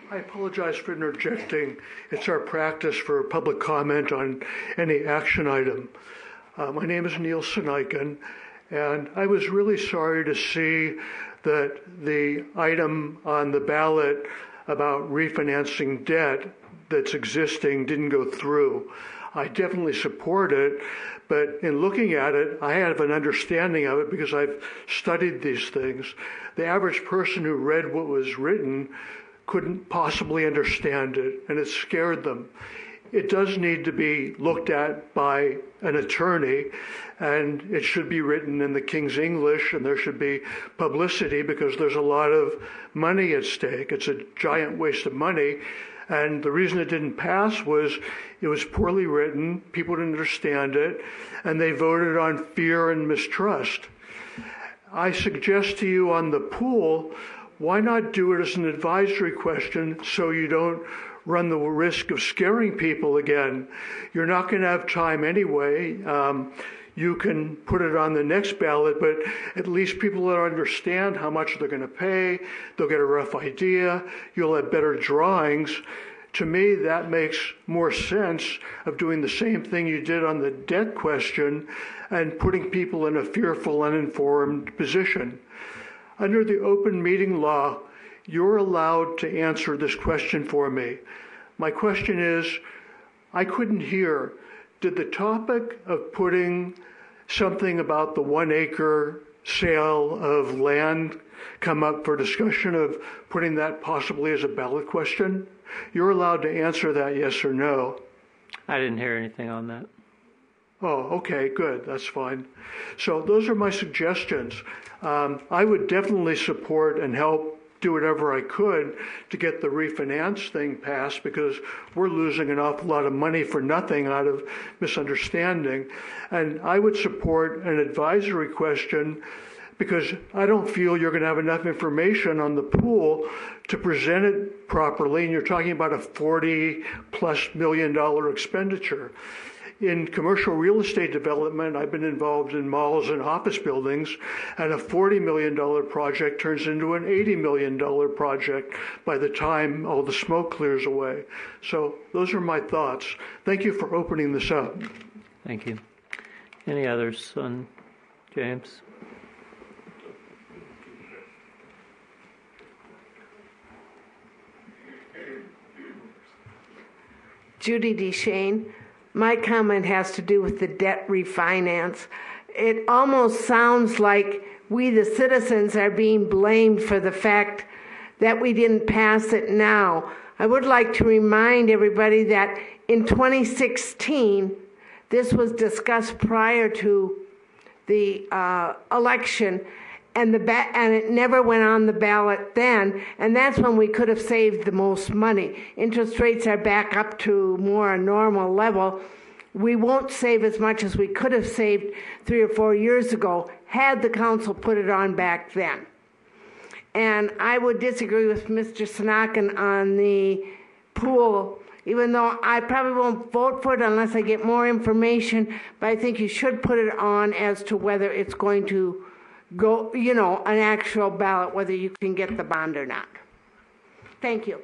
I apologize for interjecting. It's our practice for public comment on any action item. My name is Neil Sinaikin, and I was really sorry to see that the item on the ballot about refinancing debt that's existing didn't go through. I definitely support it, but in looking at it, I have an understanding of it because I've studied these things. The average person who read what was written couldn't possibly understand it, and it scared them. It does need to be looked at by an attorney, and it should be written in the King's English, and there should be publicity because there's a lot of money at stake. It's a giant waste of money, and the reason it didn't pass was it was poorly written, people didn't understand it, and they voted on fear and mistrust. I suggest to you on the pool, why not do it as an advisory question so you don't run the risk of scaring people again? You're not going to have time anyway. You can put it on the next ballot, but at least people will understand how much they're going to pay. They'll get a rough idea. You'll have better drawings. To me, that makes more sense of doing the same thing you did on the debt question and putting people in a fearful, uninformed position. Under the open meeting law, you're allowed to answer this question for me. My question is, I couldn't hear, did the topic of putting something about the 1 acre sale of land come up for discussion of putting that possibly as a ballot question? You're allowed to answer that yes or no. I didn't hear anything on that. Oh, okay, good. That's fine. So those are my suggestions. I would definitely support and help do whatever I could to get the refinance thing passed because we're losing an awful lot of money for nothing out of misunderstanding. And I would support an advisory question because I don't feel you're going to have enough information on the pool to present it properly. And you're talking about a $40+ million expenditure. In commercial real estate development, I've been involved in malls and office buildings, and a $40 million project turns into an $80 million project by the time all the smoke clears away. So those are my thoughts. Thank you for opening this up. Thank you. Any others on James? Judy DeShane. My comment has to do with the debt refinance. It almost sounds like we, the citizens, are being blamed for the fact that we didn't pass it now. I would like to remind everybody that in 2016, this was discussed prior to the election, and it never went on the ballot then, and that's when we could have saved the most money. Interest rates are back up to more a normal level. We won't save as much as we could have saved 3 or 4 years ago had the council put it on back then. And I would disagree with Mr. Sanakin on the pool, even though I probably won't vote for it unless I get more information, but I think you should put it on as to whether it's going to go, an actual ballot, whether you can get the bond or not. Thank you.